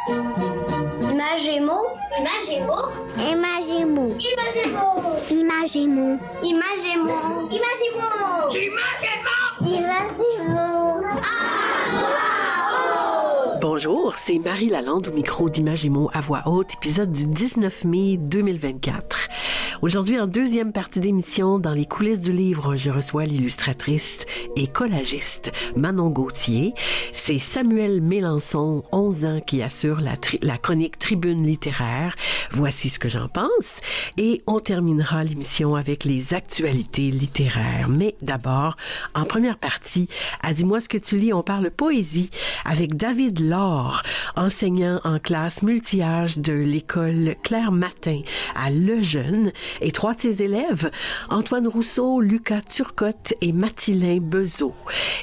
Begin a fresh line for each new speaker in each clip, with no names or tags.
Imagemo.
Imagemo.
Imagemo.
Imagemo.
Imagemo. Imagemo.
Imagemo.
Imagemo.
Bonjour, c'est Marie Lalande au micro d'Imagemo à voix haute, épisode du 19 mai 2024. Aujourd'hui, en deuxième partie d'émission, dans les coulisses du livre, je reçois l'illustratrice et collagiste Manon Gauthier. C'est Samuel Mélençon, 11 ans, qui assure la chronique Tribune littéraire. Voici ce que j'en pense. Et on terminera l'émission avec les actualités littéraires. Mais d'abord, en première partie, à Dis-moi ce que tu lis, on parle poésie avec David Laure, enseignant en classe multi-âge de l'école Claire Matin à Lejeune, et trois de ses élèves, Antoine Rousseau, Lucas Turcotte et Mathilin Bezeau.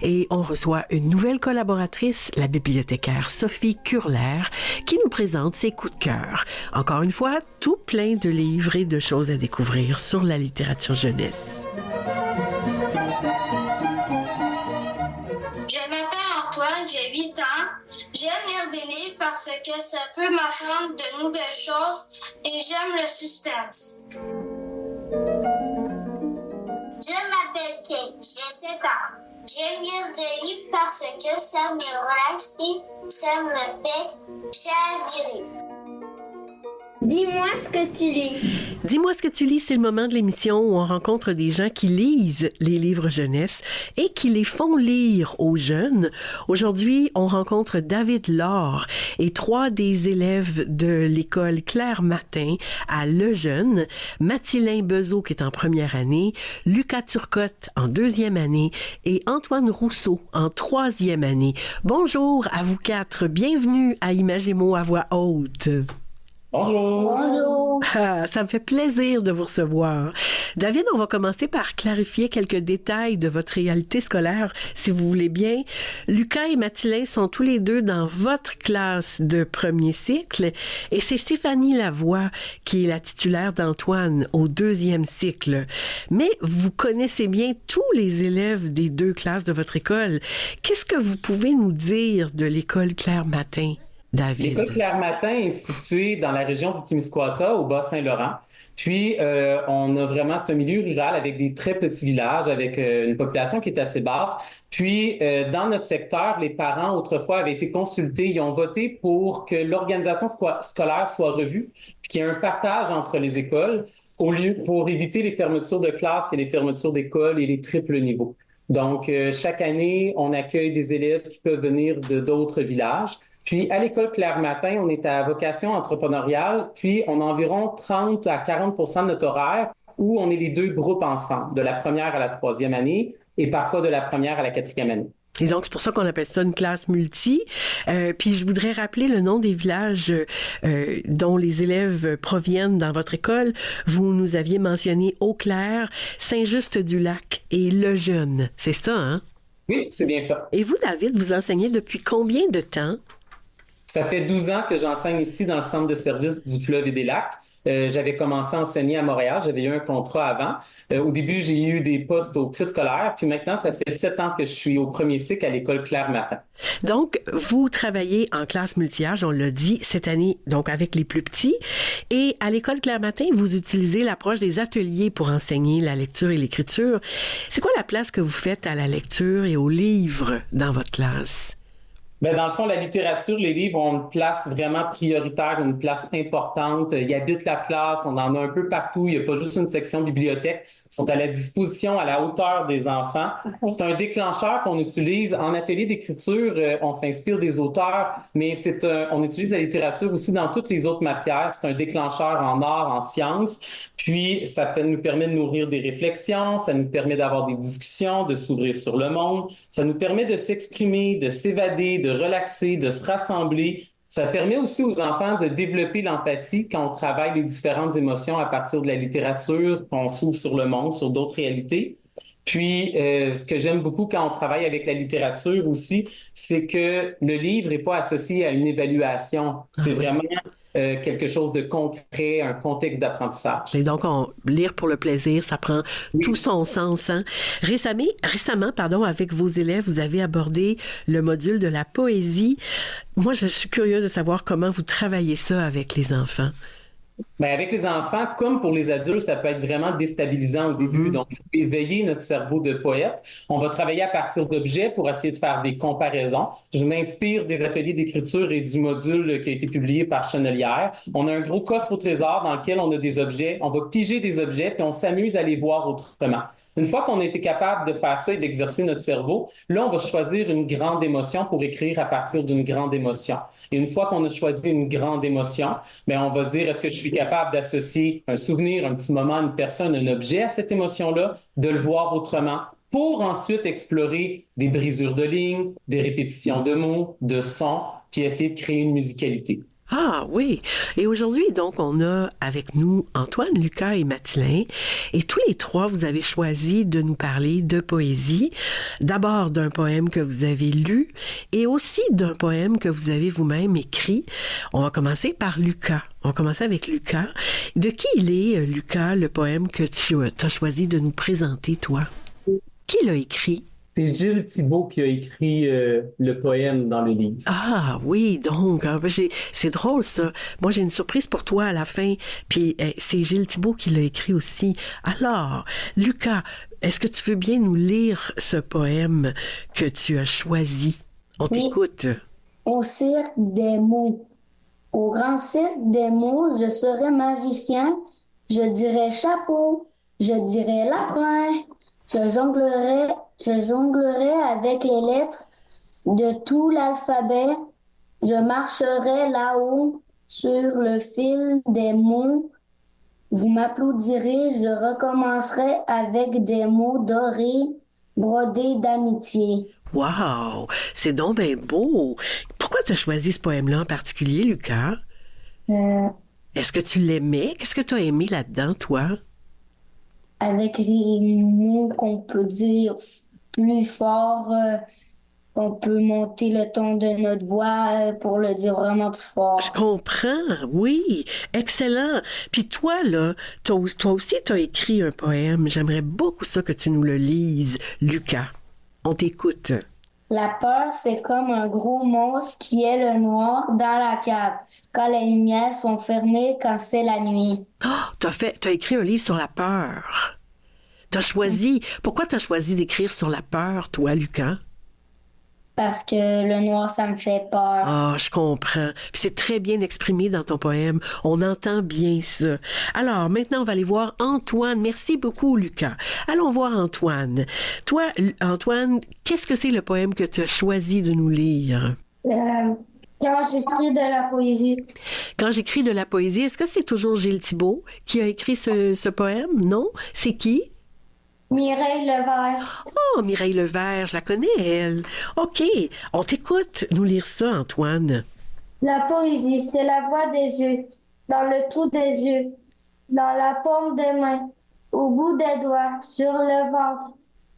Et on reçoit une nouvelle collaboratrice, la bibliothécaire Sophie Curler, qui nous présente ses coups de cœur. Encore une fois, tout plein de livres et de choses à découvrir sur la littérature jeunesse.
Je m'appelle Antoine, j'ai 8 ans. J'aime lire des livres parce que ça peut m'apprendre de nouvelles choses et j'aime le suspense.
Je m'appelle Kate, j'ai 7 ans. J'aime lire des livres parce que ça me relaxe et ça me fait chavirer.
Dis-moi ce que tu lis.
Dis-moi ce que tu lis, c'est le moment de l'émission où on rencontre des gens qui lisent les livres jeunesse et qui les font lire aux jeunes. Aujourd'hui, on rencontre David Laure et trois des élèves de l'école Claire Matin à Lejeune, Mathilin Bezeau qui est en première année, Lucas Turcotte en deuxième année et Antoine Rousseau en troisième année. Bonjour à vous quatre, bienvenue à Imagemo à voix haute.
Bonjour.
Bonjour.
Ah, ça me fait plaisir de vous recevoir. David, on va commencer par clarifier quelques détails de votre réalité scolaire, si vous voulez bien. Lucas et Mathilin sont tous les deux dans votre classe de premier cycle et c'est Stéphanie Lavoie qui est la titulaire d'Antoine au deuxième cycle. Mais vous connaissez bien tous les élèves des deux classes de votre école. Qu'est-ce que vous pouvez nous dire de l'école Claire Matin? David.
L'école Claire Matin est située dans la région du Témiscouata, au Bas-Saint-Laurent. Puis, on a vraiment, c'est un milieu rural avec des très petits villages, avec une population qui est assez basse. Puis, dans notre secteur, les parents, autrefois, avaient été consultés. Ils ont voté pour que l'organisation scolaire soit revue, puis qu'il y ait un partage entre les écoles, pour éviter les fermetures de classes et les fermetures d'écoles et les triples niveaux. Donc, chaque année, on accueille des élèves qui peuvent venir de d'autres villages. Puis, à l'école Claire Matin, on est à vocation entrepreneuriale, puis on a environ 30 à 40 % de notre horaire où on est les deux groupes ensemble, de la première à la troisième année et parfois de la première à la quatrième année.
Et donc, c'est pour ça qu'on appelle ça une classe multi. Puis, je voudrais rappeler le nom des villages dont les élèves proviennent dans votre école. Vous nous aviez mentionné Eau-Claire, Saint-Just-du-Lac et Lejeune. C'est ça, hein?
Oui, c'est bien ça.
Et vous, David, vous enseignez depuis combien de temps?
Ça fait 12 ans que j'enseigne ici dans le centre de service du fleuve et des lacs. J'avais commencé à enseigner à Montréal. J'avais eu un contrat avant. Au début, j'ai eu des postes au préscolaire. Puis maintenant, ça fait 7 ans que je suis au premier cycle à l'école Claire Matin.
Donc, vous travaillez en classe multi-âge, on l'a dit, cette année, donc avec les plus petits. Et à l'école Claire Matin, vous utilisez l'approche des ateliers pour enseigner la lecture et l'écriture. C'est quoi la place que vous faites à la lecture et aux livres dans votre classe?
Ben, dans le fond, la littérature, les livres ont une place vraiment prioritaire, une place importante. Ils habitent la classe, on en a un peu partout. Il n'y a pas juste une section bibliothèque. Ils sont à la disposition, à la hauteur des enfants. C'est un déclencheur qu'on utilise en atelier d'écriture. On s'inspire des auteurs, mais on utilise la littérature aussi dans toutes les autres matières. C'est un déclencheur en art, en sciences. Puis, ça nous permet de nourrir des réflexions, ça nous permet d'avoir des discussions, de s'ouvrir sur le monde. Ça nous permet de s'exprimer, de s'évader, de relaxer, de se rassembler. Ça permet aussi aux enfants de développer l'empathie quand on travaille les différentes émotions à partir de la littérature, qu'on s'ouvre sur le monde, sur d'autres réalités. Puis, ce que j'aime beaucoup quand on travaille avec la littérature aussi, c'est que le livre n'est pas associé à une évaluation. C'est vraiment quelque chose de concret, un contexte d'apprentissage.
Et donc, lire pour le plaisir, ça prend tout son sens. Hein? Récemment, avec vos élèves, vous avez abordé le module de la poésie. Moi, je suis curieuse de savoir comment vous travaillez ça avec les enfants.
Bien, avec les enfants, comme pour les adultes, ça peut être vraiment déstabilisant au début. Donc, il faut éveiller notre cerveau de poète. On va travailler à partir d'objets pour essayer de faire des comparaisons. Je m'inspire des ateliers d'écriture et du module qui a été publié par Chenelière. On a un gros coffre au trésor dans lequel on a des objets. On va piger des objets, puis on s'amuse à les voir autrement. Une fois qu'on a été capable de faire ça et d'exercer notre cerveau, là, on va choisir une grande émotion pour écrire à partir d'une grande émotion. Et une fois qu'on a choisi une grande émotion, bien, on va se dire, est-ce que je suis capable d'associer un souvenir, un petit moment, une personne, un objet à cette émotion-là, de le voir autrement, pour ensuite explorer des brisures de lignes, des répétitions de mots, de sons, puis essayer de créer une musicalité.
Ah oui. Et aujourd'hui, donc, on a avec nous Antoine, Lucas et Mathilin. Et tous les trois, vous avez choisi de nous parler de poésie. D'abord d'un poème que vous avez lu et aussi d'un poème que vous avez vous-même écrit. On va commencer par Lucas. On va commencer avec Lucas. De qui il est, Lucas, le poème que tu as choisi de nous présenter, toi? Qui l'a écrit?
C'est Gilles Thibault qui a écrit le poème dans le livre.
Ah oui, donc, c'est drôle ça. Moi, j'ai une surprise pour toi à la fin. Puis c'est Gilles Thibault qui l'a écrit aussi. Alors, Lucas, est-ce que tu veux bien nous lire ce poème que tu as choisi? On t'écoute.
Au cirque des mots. Au grand cirque des mots, je serais magicien. Je dirais chapeau. Je dirais lapin. Je jonglerai avec les lettres de tout l'alphabet. Je marcherai là-haut sur le fil des mots. Vous m'applaudirez, je recommencerai avec des mots dorés, brodés d'amitié.
Wow! C'est donc bien beau! Pourquoi tu as choisi ce poème-là en particulier, Lucas? Est-ce que tu l'aimais? Qu'est-ce que tu as aimé là-dedans, toi?
Avec les mots qu'on peut dire plus fort, qu'on peut monter le ton de notre voix pour le dire vraiment plus fort.
Je comprends, oui, excellent. Puis toi, là, toi aussi, tu as écrit un poème. J'aimerais beaucoup ça que tu nous le lises, Lucas. On t'écoute.
La peur, c'est comme un gros monstre qui est le noir dans la cave, quand les lumières sont fermées, quand c'est la nuit.
Oh, t'as écrit un livre sur la peur. Pourquoi t'as choisi d'écrire sur la peur, toi, Lucas?
Parce que le noir, ça me fait peur.
Ah, je comprends. Puis c'est très bien exprimé dans ton poème. On entend bien ça. Alors, maintenant, on va aller voir Antoine. Merci beaucoup, Lucas. Allons voir Antoine. Toi, Antoine, qu'est-ce que c'est le poème que tu as choisi de nous lire?
Quand j'écris de la poésie.
Quand j'écris de la poésie, est-ce que c'est toujours Gilles Thibault qui a écrit ce poème? Non? C'est qui?
Mireille Levert.
Oh, Mireille Levert, je la connais, elle. OK, on t'écoute nous lire ça, Antoine.
La poésie, c'est la voix des yeux, dans le trou des yeux, dans la paume des mains, au bout des doigts, sur le ventre,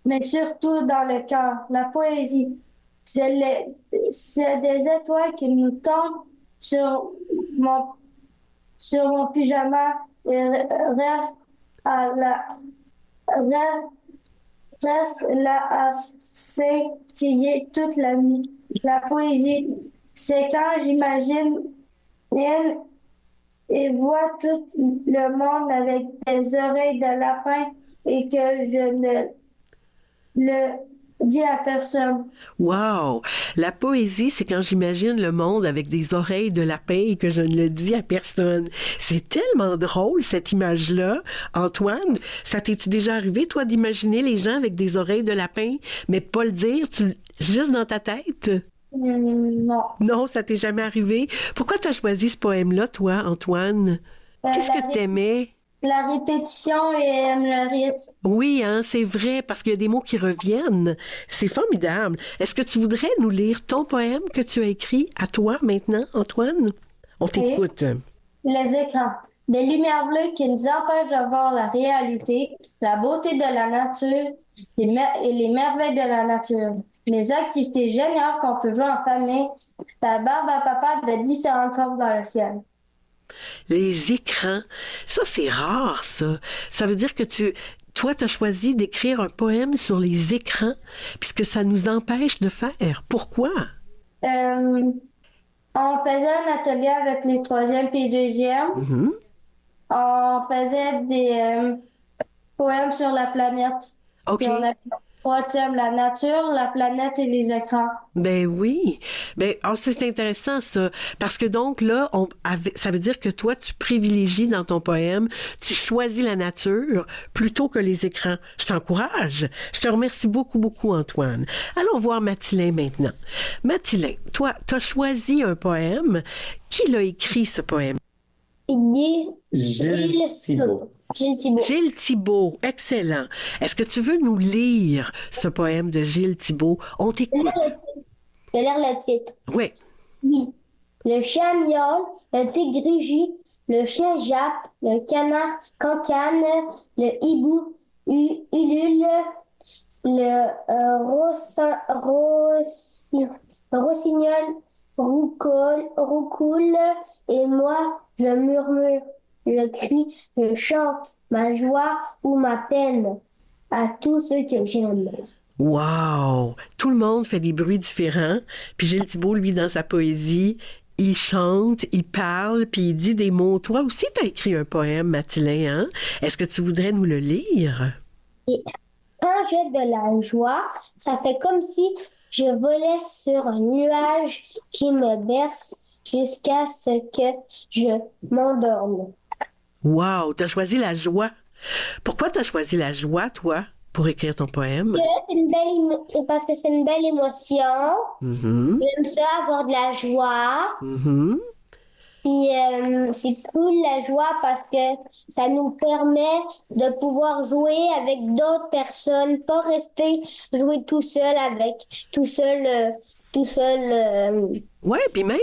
mais surtout dans le cœur. La poésie, c'est des étoiles qui nous tombent sur mon pyjama et reste là à s'étiller toute la nuit. La poésie, c'est quand j'imagine et vois tout le monde avec des oreilles de lapin et que je ne le dis à personne.
Wow! La poésie, c'est quand j'imagine le monde avec des oreilles de lapin et que je ne le dis à personne. C'est tellement drôle, cette image-là. Antoine, ça t'es-tu déjà arrivé, toi, d'imaginer les gens avec des oreilles de lapin, mais pas le dire, juste dans ta tête?
Non.
Non, ça t'est jamais arrivé. Pourquoi tu as choisi ce poème-là, toi, Antoine? Qu'est-ce que t'aimais?
La répétition et le rythme.
Oui, hein, c'est vrai, parce qu'il y a des mots qui reviennent. C'est formidable. Est-ce que tu voudrais nous lire ton poème que tu as écrit à toi maintenant, Antoine? On t'écoute.
Les écrans. Des lumières bleues qui nous empêchent de voir la réalité, la beauté de la nature et les merveilles de la nature. Les activités géniales qu'on peut jouer en famille, la barbe à papa de différentes formes dans le ciel.
Les écrans. Ça, c'est rare, ça. Ça veut dire que toi, tu as choisi d'écrire un poème sur les écrans, puisque ça nous empêche de faire. Pourquoi?
On faisait un atelier avec les troisièmes et deuxièmes.
Mhm.
On faisait des poèmes sur la planète.
OK.
Et on avait 3 thèmes, la nature, la planète et les écrans.
Ben oui. C'est intéressant, ça. Parce que donc, là, ça veut dire que toi, tu privilégies dans ton poème, tu choisis la nature plutôt que les écrans. Je t'encourage. Je te remercie beaucoup, beaucoup, Antoine. Allons voir Mathilin maintenant. Mathilin, toi, tu as choisi un poème. Qui l'a écrit, ce poème?
Gilles Thibault.
Gilles Thibault, excellent. Est-ce que tu veux nous lire ce poème de Gilles Thibault? On t'écoute.
Je vais lire le titre.
Oui.
Oui. Le chien miaule, le tigre rugit, le chien jappe, le canard cancane, le hibou ulule, le rossignol roucoule, et moi, je murmure, je crie, je chante ma joie ou ma peine à tous ceux que j'aime.
Wow! Tout le monde fait des bruits différents. Puis Gilles Thibault, lui, dans sa poésie, il chante, il parle, puis il dit des mots. Toi aussi, tu as écrit un poème, Mathilin, hein? Est-ce que tu voudrais nous le lire?
Et quand j'ai de la joie, ça fait comme si je volais sur un nuage qui me berce jusqu'à ce que je m'endorme.
Wow! Tu as choisi la joie. Pourquoi tu as choisi la joie, toi, pour écrire ton poème?
Parce que c'est une belle émotion.
Mm-hmm.
J'aime ça, avoir de la joie.
Mm-hmm.
Puis c'est cool la joie parce que ça nous permet de pouvoir jouer avec d'autres personnes, pas rester jouer tout seul.
Ouais, puis même,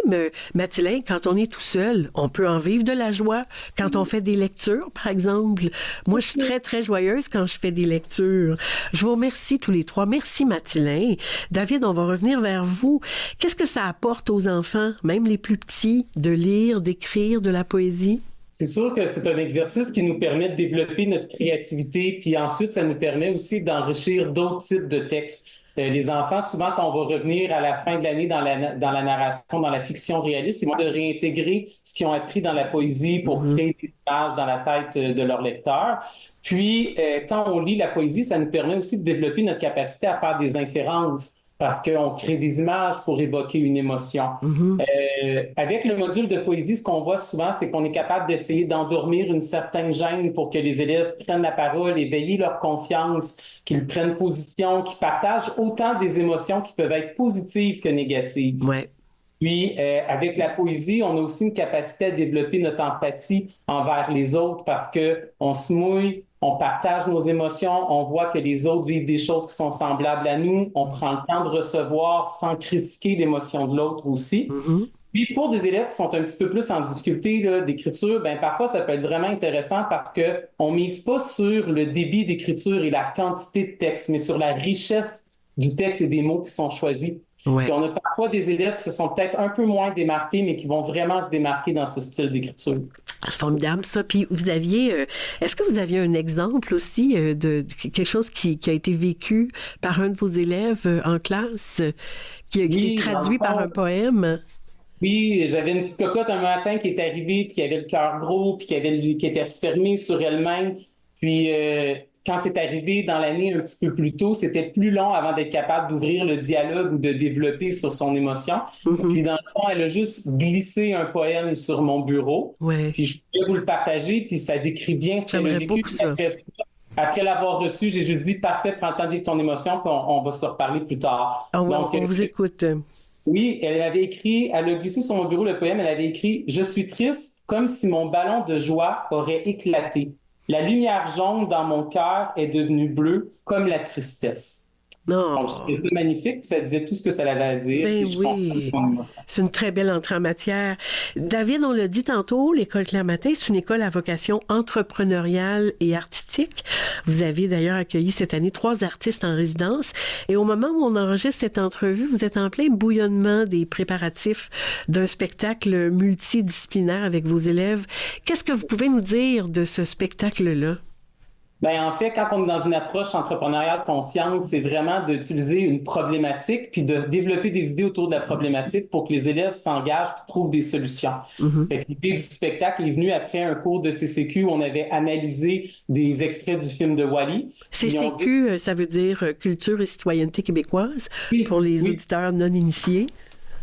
Mathilin, quand on est tout seul, on peut en vivre de la joie. Quand on fait des lectures, par exemple. Moi, je suis très, très joyeuse quand je fais des lectures. Je vous remercie tous les trois. Merci, Mathilin. David, on va revenir vers vous. Qu'est-ce que ça apporte aux enfants, même les plus petits, de lire, d'écrire de la poésie?
C'est sûr que c'est un exercice qui nous permet de développer notre créativité, puis ensuite, ça nous permet aussi d'enrichir d'autres types de textes. Les enfants, souvent, quand on va revenir à la fin de l'année dans la narration, dans la fiction réaliste, c'est moins de réintégrer ce qu'ils ont appris dans la poésie pour créer des images dans la tête de leur lecteur. Puis, quand on lit la poésie, ça nous permet aussi de développer notre capacité à faire des inférences parce qu'on crée des images pour évoquer une émotion. Avec le module de poésie, ce qu'on voit souvent, c'est qu'on est capable d'essayer d'endormir une certaine gêne pour que les élèves prennent la parole, éveiller leur confiance, qu'ils prennent position, qu'ils partagent autant des émotions qui peuvent être positives que négatives.
Ouais.
Puis, avec la poésie, on a aussi une capacité à développer notre empathie envers les autres parce que on se mouille, on partage nos émotions, on voit que les autres vivent des choses qui sont semblables à nous, on prend le temps de recevoir sans critiquer l'émotion de l'autre aussi. Puis pour des élèves qui sont un petit peu plus en difficulté là, d'écriture, ben parfois ça peut être vraiment intéressant parce que on mise pas sur le débit d'écriture et la quantité de texte, mais sur la richesse du texte et des mots qui sont choisis.
Ouais.
Puis on a parfois des élèves qui se sont peut-être un peu moins démarqués, mais qui vont vraiment se démarquer dans ce style d'écriture.
C'est formidable, ça. Puis est-ce que vous aviez un exemple aussi de quelque chose qui a été vécu par un de vos élèves en classe, qui est traduit par un poème?
Oui, j'avais une petite cocotte un matin qui est arrivée, puis qui avait le cœur gros, puis qui était fermée sur elle-même. Puis quand c'est arrivé dans l'année un petit peu plus tôt, c'était plus long avant d'être capable d'ouvrir le dialogue ou de développer sur son émotion. Puis dans le fond, elle a juste glissé un poème sur mon bureau.
Ouais.
Puis je pouvais vous le partager, puis ça décrit bien ce qu'elle a vécu.
Ça.
Après l'avoir reçu, j'ai juste dit « Parfait, prends le temps de vivre ton émotion, puis on va se reparler plus tard. »
Donc, on vous écoute.
Oui, elle a glissé sur mon bureau le poème, elle avait écrit « Je suis triste comme si mon ballon de joie aurait éclaté. La lumière jaune dans mon cœur est devenue bleue comme la tristesse. » Donc, c'était magnifique, ça disait tout ce que ça avait à dire.
Ben
puis
oui, c'est une très belle entrée en matière. David, on l'a dit tantôt, l'École Claire-Matin, c'est une école à vocation entrepreneuriale et artistique. Vous avez d'ailleurs accueilli cette année 3 artistes en résidence. Et au moment où on enregistre cette entrevue, vous êtes en plein bouillonnement des préparatifs d'un spectacle multidisciplinaire avec vos élèves. Qu'est-ce que vous pouvez nous dire de ce spectacle-là?
Ben, en fait, quand on est dans une approche entrepreneuriale consciente, c'est vraiment d'utiliser une problématique puis de développer des idées autour de la problématique pour que les élèves s'engagent et trouvent des solutions. Fait que l'idée du spectacle est venue après un cours de CCQ où on avait analysé des extraits du film de Wall-E.
CCQ, ça veut dire Culture et citoyenneté québécoise, pour les auditeurs non initiés.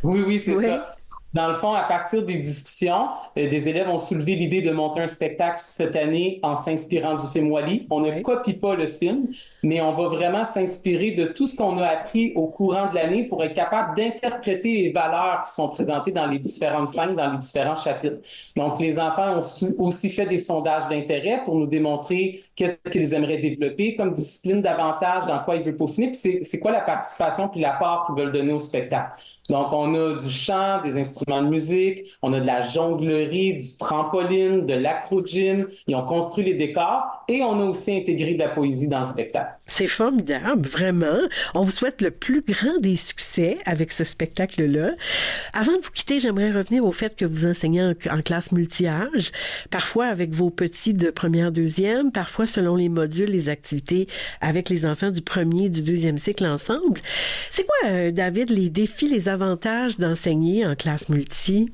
Oui, c'est ça. Dans le fond, à partir des discussions, des élèves ont soulevé l'idée de monter un spectacle cette année en s'inspirant du film Wall-E. On ne copie pas le film, mais on va vraiment s'inspirer de tout ce qu'on a appris au courant de l'année pour être capable d'interpréter les valeurs qui sont présentées dans les différentes scènes, dans les différents chapitres. Donc, les enfants ont aussi fait des sondages d'intérêt pour nous démontrer qu'est-ce qu'ils aimeraient développer comme discipline davantage, dans quoi ils veulent peaufiner, puis c'est quoi la participation puis l'apport qu'ils veulent donner au spectacle. Donc, on a du chant, des instruments de musique, on a de la jonglerie, du trampoline, de l'acro-gym. Ils ont construit les décors et on a aussi intégré de la poésie dans le spectacle.
C'est formidable, vraiment. On vous souhaite le plus grand des succès avec ce spectacle-là. Avant de vous quitter, j'aimerais revenir au fait que vous enseignez en classe multi-âge, parfois avec vos petits de première, deuxième, parfois selon les modules, les activités avec les enfants du premier et du deuxième cycle ensemble. C'est quoi, David, les défis, les avantages d'enseigner en classe multi?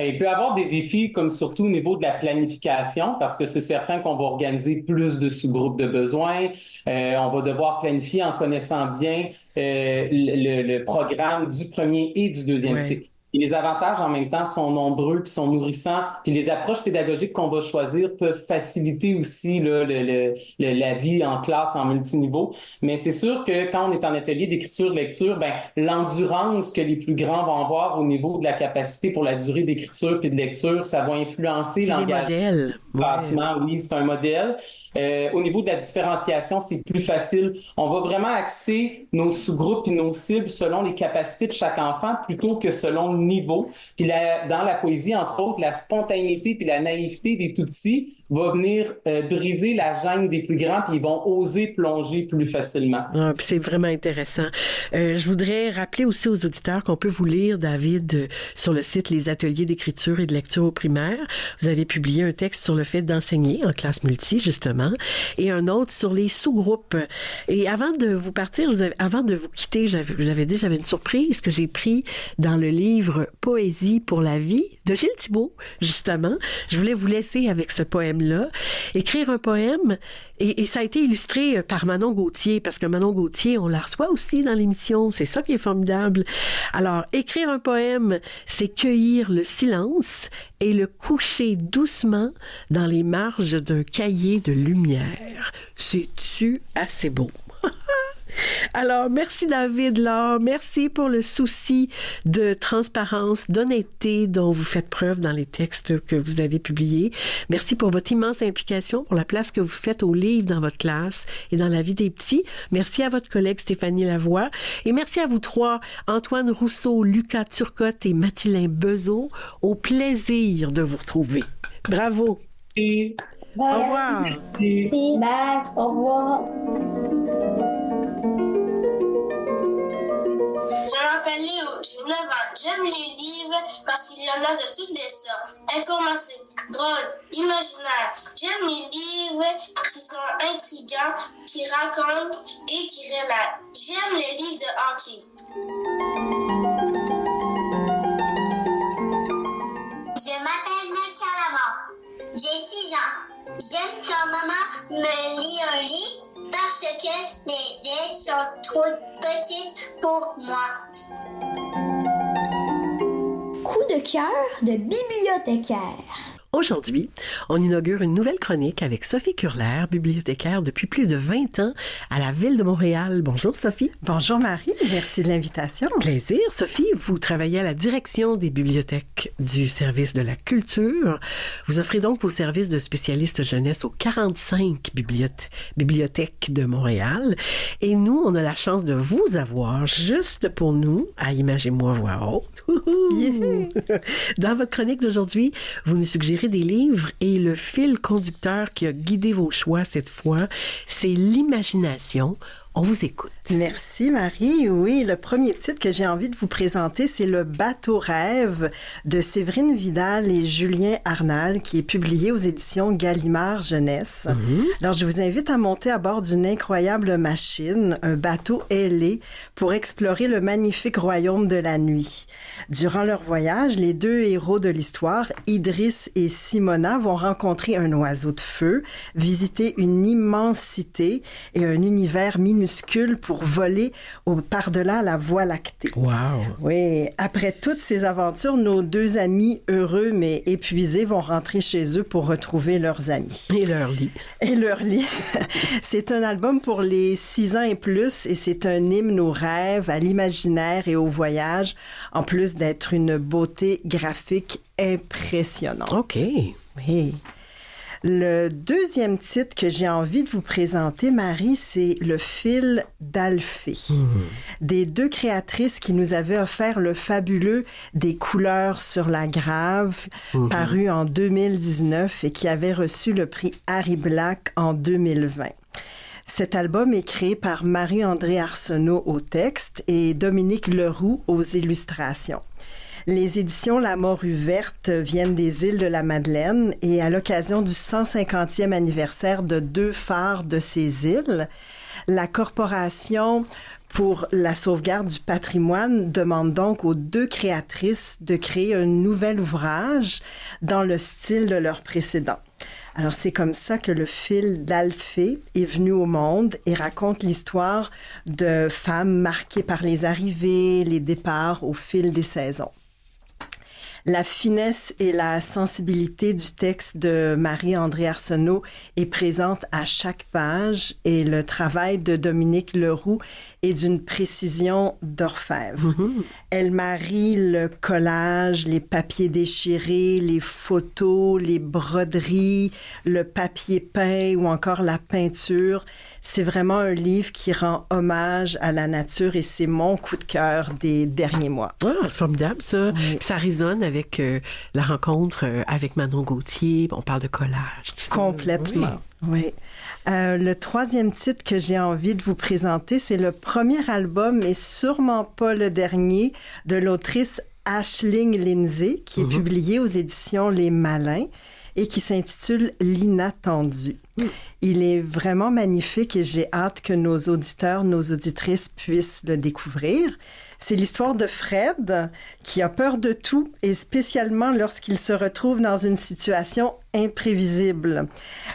Il peut y avoir des défis, comme surtout au niveau de la planification, parce que c'est certain qu'on va organiser plus de sous-groupes de besoins. On va devoir planifier en connaissant bien le programme du premier et du deuxième cycle. Et les avantages, en même temps, sont nombreux puis sont nourrissants. Puis les approches pédagogiques qu'on va choisir peuvent faciliter aussi là, la vie en classe en multiniveau. Mais c'est sûr que quand on est en atelier d'écriture-lecture, ben l'endurance que les plus grands vont avoir au niveau de la capacité pour la durée d'écriture puis de lecture, ça va influencer l'engagement. Oui, c'est un modèle. Au niveau de la différenciation, c'est plus facile. On va vraiment axer nos sous-groupes et nos cibles selon les capacités de chaque enfant plutôt que selon le niveau. Puis dans la poésie, entre autres, la spontanéité puis la naïveté des tout-petits va venir briser la gêne des plus grands puis ils vont oser plonger plus facilement.
Ah, puis c'est vraiment intéressant. Je voudrais rappeler aussi aux auditeurs qu'on peut vous lire, David, sur le site Les Ateliers d'écriture et de lecture au primaire. Vous avez publié un texte sur le fait d'enseigner en classe multi, justement, et un autre sur les sous-groupes. Et avant de vous partir, avant de vous quitter, vous avez dit j'avais une surprise que j'ai pris dans le livre Poésie pour la vie de Gilles Thibault, justement. Je voulais vous laisser avec ce poème-là. Écrire un poème, et ça a été illustré par Manon Gauthier, parce que Manon Gauthier, on la reçoit aussi dans l'émission. C'est ça qui est formidable. Alors, écrire un poème, c'est cueillir le silence et le coucher doucement dans les marges d'un cahier de lumière. C'est-tu assez beau? Alors, merci David Laure, merci pour le souci de transparence, d'honnêteté dont vous faites preuve dans les textes que vous avez publiés. Merci pour votre immense implication, pour la place que vous faites aux livres dans votre classe et dans la vie des petits. Merci à votre collègue Stéphanie Lavoie et merci à vous trois, Antoine Rousseau, Lucas Turcotte et Mathilin Bezeau. Au plaisir de vous retrouver. Bravo.
Et...
Au revoir. Merci. Bye. Au revoir.
Je m'appelle Léo, j'ai 9 ans. J'aime les livres parce qu'il y en a de toutes les sortes. Informatifs, drôles, imaginaires. J'aime les livres qui sont intrigants, qui racontent et qui relatent. J'aime les livres de hockey. Je m'appelle Nadia Lamar. J'ai 6 ans. J'aime quand maman me lit un livre parce que les lettres sont trop petites pour moi.
Coup de cœur de bibliothécaire.
Aujourd'hui, on inaugure une nouvelle chronique avec Sophie Curler, bibliothécaire depuis plus de 20 ans à la Ville de Montréal. Bonjour Sophie.
Bonjour Marie, merci de l'invitation.
Plaisir. Sophie, vous travaillez à la direction des bibliothèques du service de la culture. Vous offrez donc vos services de spécialiste jeunesse aux 45 bibliothèques de Montréal. Et nous, on a la chance de vous avoir juste pour nous à Imagez-moi voix haute. Yeah. Dans votre chronique d'aujourd'hui, vous nous suggérez des livres et le fil conducteur qui a guidé vos choix cette fois, c'est l'imagination. On vous écoute.
Merci Marie. Oui, le premier titre que j'ai envie de vous présenter, c'est Le bateau rêve de Séverine Vidal et Julien Arnal, qui est publié aux éditions Gallimard Jeunesse. Alors, je vous invite à monter à bord d'une incroyable machine, un bateau ailé, pour explorer le magnifique royaume de la nuit. Durant leur voyage, les deux héros de l'histoire, Idriss et Simona, vont rencontrer un oiseau de feu, visiter une immense cité et un univers minuscule pour voler par-delà la Voie lactée.
Wow!
Oui, après toutes ces aventures, nos deux amis heureux mais épuisés vont rentrer chez eux pour retrouver leurs amis.
Et leur lit.
Et leur lit. C'est un album pour les 6 ans et plus et c'est un hymne aux rêves, à l'imaginaire et au voyage, en plus d'être une beauté graphique impressionnante.
OK.
Oui. Le deuxième titre que j'ai envie de vous présenter, Marie, c'est Le fil d'Alphée, des deux créatrices qui nous avaient offert le fabuleux Des couleurs sur la grave, paru en 2019 et qui avait reçu le prix Harry Black en 2020. Cet album est créé par Marie-André Arsenault au texte et Dominique Leroux aux illustrations. Les éditions La Morue Verte viennent des îles de la Madeleine et à l'occasion du 150e anniversaire de 2 phares de ces îles, la Corporation pour la sauvegarde du patrimoine demande donc aux 2 créatrices de créer un nouvel ouvrage dans le style de leur précédent. Alors, c'est comme ça que Le fil d'Alphée est venu au monde et raconte l'histoire de femmes marquées par les arrivées, les départs au fil des saisons. La finesse et la sensibilité du texte de Marie-André Arsenault est présente à chaque page et le travail de Dominique Leroux est d'une précision d'orfèvre. Elle marie le collage, les papiers déchirés, les photos, les broderies, le papier peint ou encore la peinture. C'est vraiment un livre qui rend hommage à la nature et c'est mon coup de cœur des derniers mois.
Ah, c'est formidable, ça.
Oui.
Puis ça résonne avec la rencontre avec Manon Gauthier. On parle de collage. Tout ça.
Complètement. Oui. Le troisième titre que j'ai envie de vous présenter, c'est le premier album, et sûrement pas le dernier, de l'autrice Aisling Lindsay, qui est publié aux éditions Les Malins et qui s'intitule L'Inattendu. Il est vraiment magnifique et j'ai hâte que nos auditeurs, nos auditrices puissent le découvrir. C'est l'histoire de Fred qui a peur de tout et spécialement lorsqu'il se retrouve dans une situation imprévisible.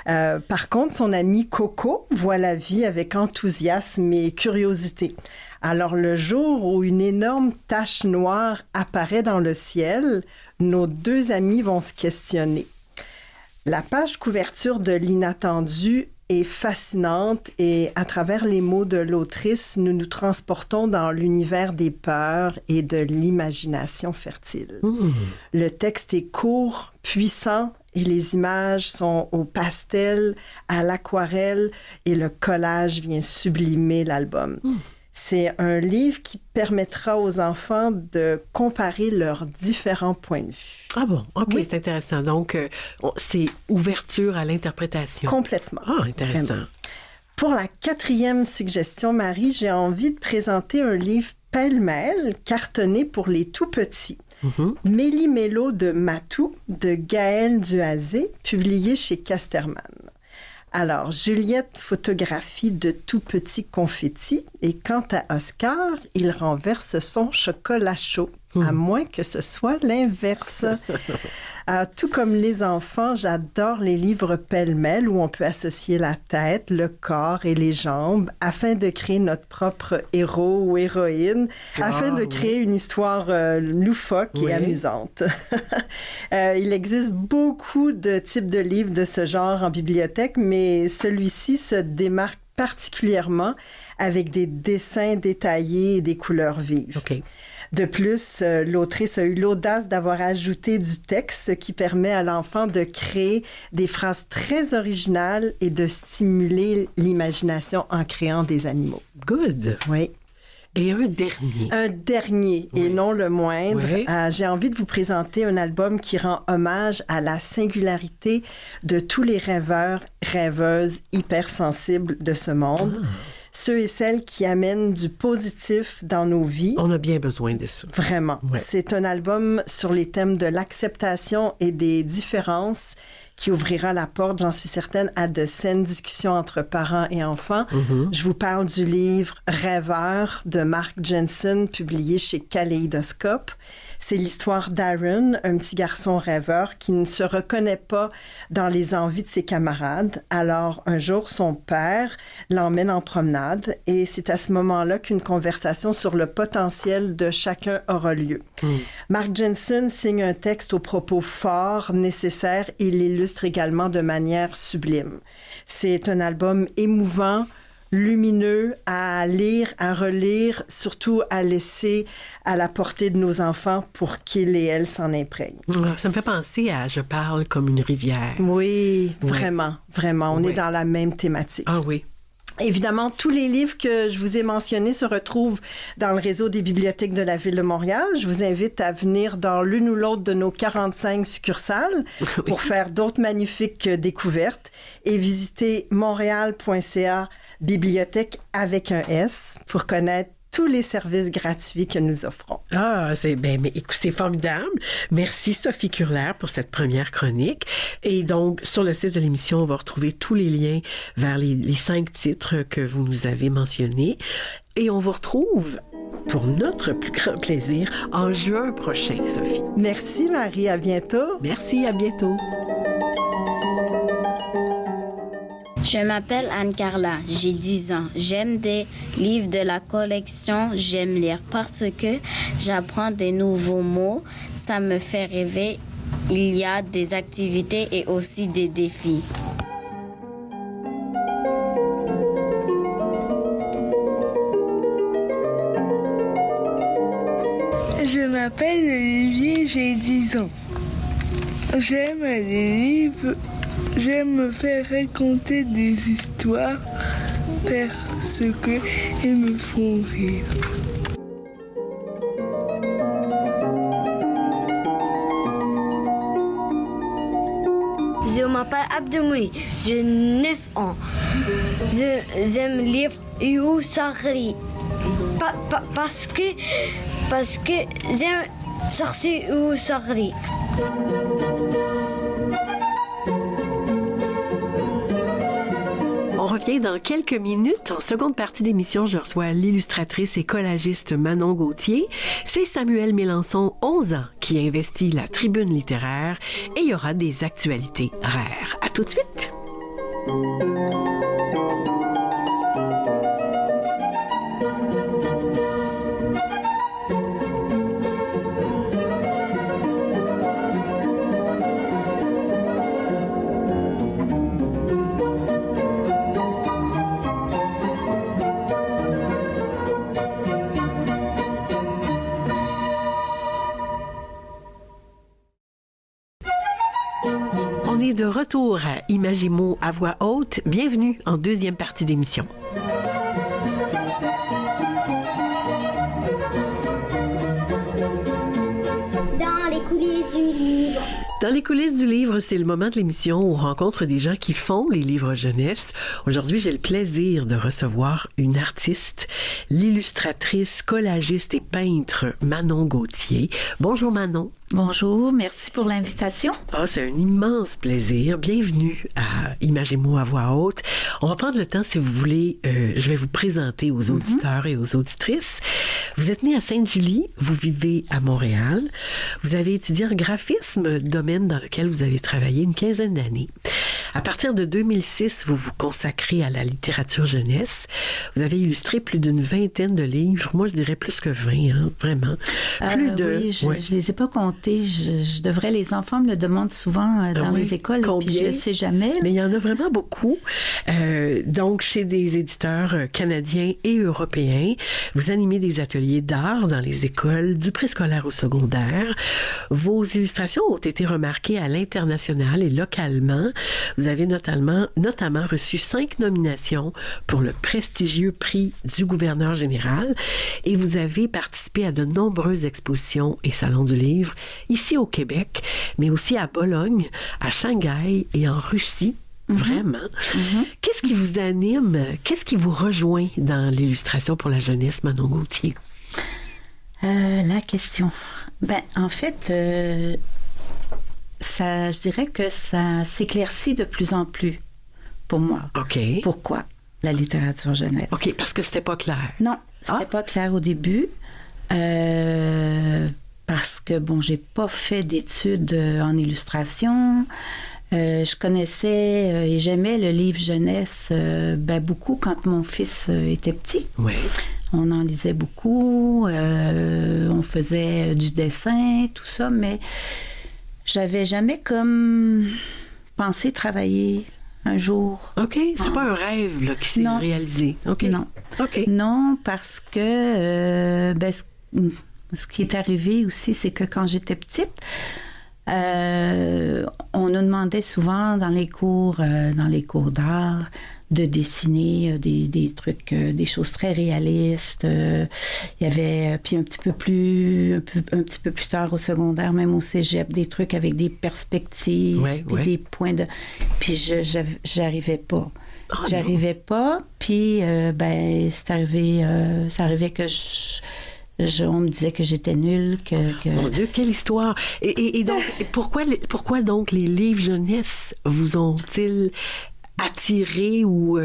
Par contre, son ami Coco voit la vie avec enthousiasme et curiosité. Alors, le jour où une énorme tache noire apparaît dans le ciel, nos 2 amis vont se questionner. La page couverture de L'Inattendu est fascinante et à travers les mots de l'autrice, nous nous transportons dans l'univers des peurs et de l'imagination fertile. Le texte est court, puissant et les images sont au pastel, à l'aquarelle et le collage vient sublimer l'album. C'est un livre qui permettra aux enfants de comparer leurs différents points de vue.
Ah bon? OK,
Oui.
c'est intéressant. Donc, c'est ouverture à l'interprétation.
Complètement.
Ah, intéressant.
Vraiment. Pour la 4e suggestion, Marie, j'ai envie de présenter un livre pêle-mêle, cartonné pour les tout-petits. Méli-mélo de Matou, de Gaël Duazé, publié chez Casterman. Alors, Juliette photographie de tout petits confettis et quant à Oscar, il renverse son chocolat chaud. à moins que ce soit l'inverse. Tout comme les enfants, j'adore les livres pêle-mêle où on peut associer la tête, le corps et les jambes afin de créer notre propre héros ou héroïne, afin de créer une histoire loufoque et amusante. Il existe beaucoup de types de livres de ce genre en bibliothèque, mais celui-ci se démarque particulièrement avec des dessins détaillés et des couleurs vives.
OK.
De plus, l'autrice a eu l'audace d'avoir ajouté du texte, ce qui permet à l'enfant de créer des phrases très originales et de stimuler l'imagination en créant des animaux.
Good.
Oui.
Et un dernier.
Un dernier, et non le moindre.
Oui.
J'ai envie de vous présenter un album qui rend hommage à la singularité de tous les rêveurs, rêveuses hypersensibles de ce monde. Ceux et celles qui amènent du positif dans nos vies.
On a bien besoin de ça.
Vraiment.
Ouais.
C'est un album sur les thèmes de l'acceptation et des différences qui ouvrira la porte, j'en suis certaine, à de saines discussions entre parents et enfants. Je vous parle du livre Rêveur de Mark Jensen, publié chez Kaléidoscope. C'est l'histoire d'Aaron, un petit garçon rêveur qui ne se reconnaît pas dans les envies de ses camarades. Alors, un jour, son père l'emmène en promenade et c'est à ce moment-là qu'une conversation sur le potentiel de chacun aura lieu. Mark Jensen signe un texte aux propos forts, nécessaires et l'illustre également de manière sublime. C'est un album émouvant, lumineux, à lire, à relire, surtout à laisser à la portée de nos enfants pour qu'ils et elles s'en imprègnent.
Ça me fait penser à « Je parle comme une rivière ».
Oui, vraiment, vraiment. On
Oui.
est dans la même thématique.
Ah oui.
Évidemment, tous les livres que je vous ai mentionnés se retrouvent dans le réseau des bibliothèques de la Ville de Montréal. Je vous invite à venir dans l'une ou l'autre de nos 45 succursales pour faire d'autres magnifiques découvertes et visiter montréal.ca bibliothèque avec un S pour connaître tous les services gratuits que nous offrons.
Ah, c'est formidable. Merci Sophie Curler pour cette première chronique. Et donc, sur le site de l'émission, on va retrouver tous les liens vers les 5 titres que vous nous avez mentionnés. Et on vous retrouve pour notre plus grand plaisir en juin prochain, Sophie.
Merci Marie, à bientôt.
Merci, à bientôt.
Je m'appelle Anne-Carla, j'ai 10 ans. J'aime des livres de la collection, j'aime lire parce que j'apprends des nouveaux mots, ça me fait rêver. Il y a des activités et aussi des défis.
Je m'appelle Olivier, j'ai 10 ans. J'aime les livres. J'aime me faire raconter des histoires parce qu'ils me font rire.
Je m'appelle Abdemoui, j'ai 9 ans. J'aime lire Youssari parce que j'aime sortir Youssari.
On revient dans quelques minutes. En seconde partie d'émission, je reçois l'illustratrice et collagiste Manon Gauthier. C'est Samuel Mélençon, 11 ans, qui investit la tribune littéraire et il y aura des actualités rares. À tout de suite! On est de retour à Imagimo à voix haute. Bienvenue en deuxième partie d'émission.
Dans les coulisses du livre.
Dans les coulisses du livre, c'est le moment de l'émission où on rencontre des gens qui font les livres jeunesse. Aujourd'hui, j'ai le plaisir de recevoir une artiste, l'illustratrice, collagiste et peintre Manon Gauthier. Bonjour Manon.
Bonjour, merci pour l'invitation.
Ah, c'est un immense plaisir. Bienvenue à Images et mots à voix haute. On va prendre le temps, si vous voulez, je vais vous présenter aux auditeurs et aux auditrices. Vous êtes née à Sainte-Julie, vous vivez à Montréal. Vous avez étudié en graphisme, domaine dans lequel vous avez travaillé une quinzaine d'années. À partir de 2006, vous vous consacrez à la littérature jeunesse. Vous avez illustré plus d'une vingtaine de livres. Moi, je dirais plus que 20, hein, vraiment.
Oui, je les ai pas comptés. Je devrais, les enfants me le demandent souvent dans les écoles.
Combien?
Puis je ne sais jamais.
Mais il y en a vraiment beaucoup. Donc, chez des éditeurs canadiens et européens, vous animez des ateliers d'art dans les écoles, du préscolaire au secondaire. Vos illustrations ont été remarquées à l'international et localement. Vous avez notamment reçu 5 nominations pour le prestigieux prix du gouverneur général et vous avez participé à de nombreuses expositions et salons du livre ici au Québec, mais aussi à Bologne, à Shanghai et en Russie. Vraiment. Qu'est-ce qui vous anime? Qu'est-ce qui vous rejoint dans l'illustration pour la jeunesse, Manon Gauthier?
La question. En fait, je dirais que ça s'éclaircit de plus en plus pour moi.
OK.
Pourquoi la littérature jeunesse?
OK, parce que c'était pas clair.
Non, c'était pas clair au début. Parce que, j'ai pas fait d'études en illustration. Je connaissais et j'aimais le livre jeunesse beaucoup quand mon fils était petit.
Oui.
On en lisait beaucoup, on faisait du dessin, tout ça, mais j'avais jamais comme pensé travailler un jour.
OK, c'était pas un rêve là, qui s'est réalisé. OK.
Non.
OK.
Non, parce que ce qui est arrivé aussi, c'est que quand j'étais petite, on nous demandait souvent dans les cours d'art de dessiner des trucs, des choses très réalistes. Il y avait, puis un petit peu plus tard au secondaire, même au cégep, des trucs avec des perspectives, des points de... Puis j'arrivais pas. J'arrivais pas, puis c'est arrivé, ça arrivait que on me disait que j'étais nulle, que...
Mon Dieu, quelle histoire! Et donc, pourquoi donc les livres jeunesse vous ont-ils attiré ou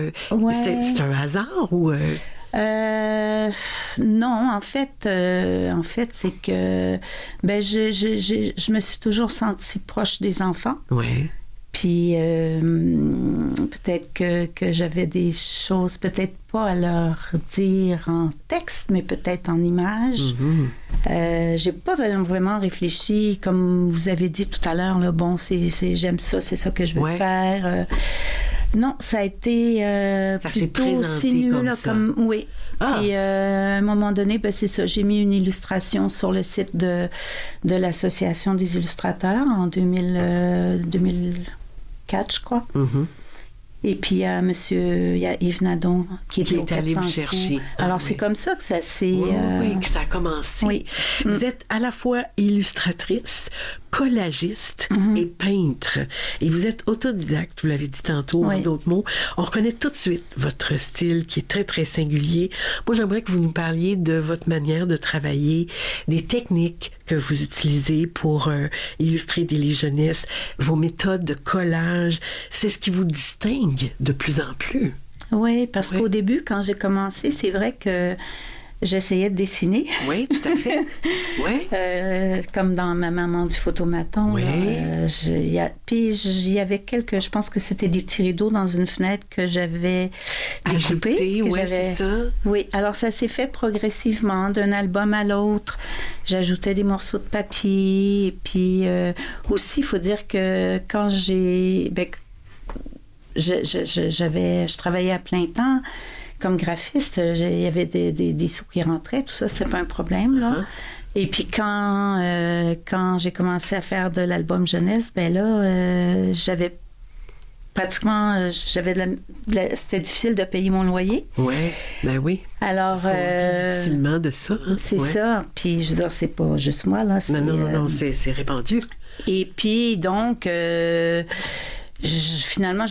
c'est un hasard ou
non, en fait c'est que je me suis toujours sentie proche des enfants.
Ouais.
Puis peut-être que j'avais des choses, peut-être pas à leur dire en texte, mais peut-être en images. J'ai pas vraiment réfléchi, comme vous avez dit tout à l'heure, là, j'aime ça, c'est ça que je veux faire. Non, ça a été plutôt sinueux, là, comme oui. Puis à un moment donné, c'est ça, j'ai mis une illustration sur le site de l'Association des illustrateurs en 2004, je crois. Et puis il y a Yves Nadon qui est
allé vous chercher.
Alors c'est comme ça que ça s'est...
Oui, que ça a commencé.
Oui.
Vous êtes à la fois illustratrice, collagiste et peintre. Et vous êtes autodidacte, vous l'avez dit tantôt en d'autres mots. On reconnaît tout de suite votre style qui est très, très singulier. Moi, j'aimerais que vous nous parliez de votre manière de travailler, des techniques que vous utilisez pour illustrer des livres jeunesse, vos méthodes de collage. C'est ce qui vous distingue de plus en plus.
Oui, parce qu'au début, quand j'ai commencé, c'est vrai que j'essayais de dessiner.
Oui, tout à fait. Oui.
Comme dans Ma maman du photomaton.
Oui.
Puis il y avait je pense que c'était des petits rideaux dans une fenêtre que j'avais découpés.
Oui, c'est ça.
Oui, alors ça s'est fait progressivement d'un album à l'autre. J'ajoutais des morceaux de papier. Et puis aussi, il faut dire que quand je travaillais à plein temps comme graphiste, il y avait des sous qui rentraient, tout ça, c'est pas un problème, là. Et puis quand j'ai commencé à faire de l'album jeunesse, j'avais pratiquement, c'était difficile de payer mon loyer.
Oui, ben oui.
Alors,
on vit difficilement de ça. Hein?
C'est ça. Puis, je veux dire, c'est pas juste moi, là.
Non, c'est répandu.
Et puis, donc, finalement,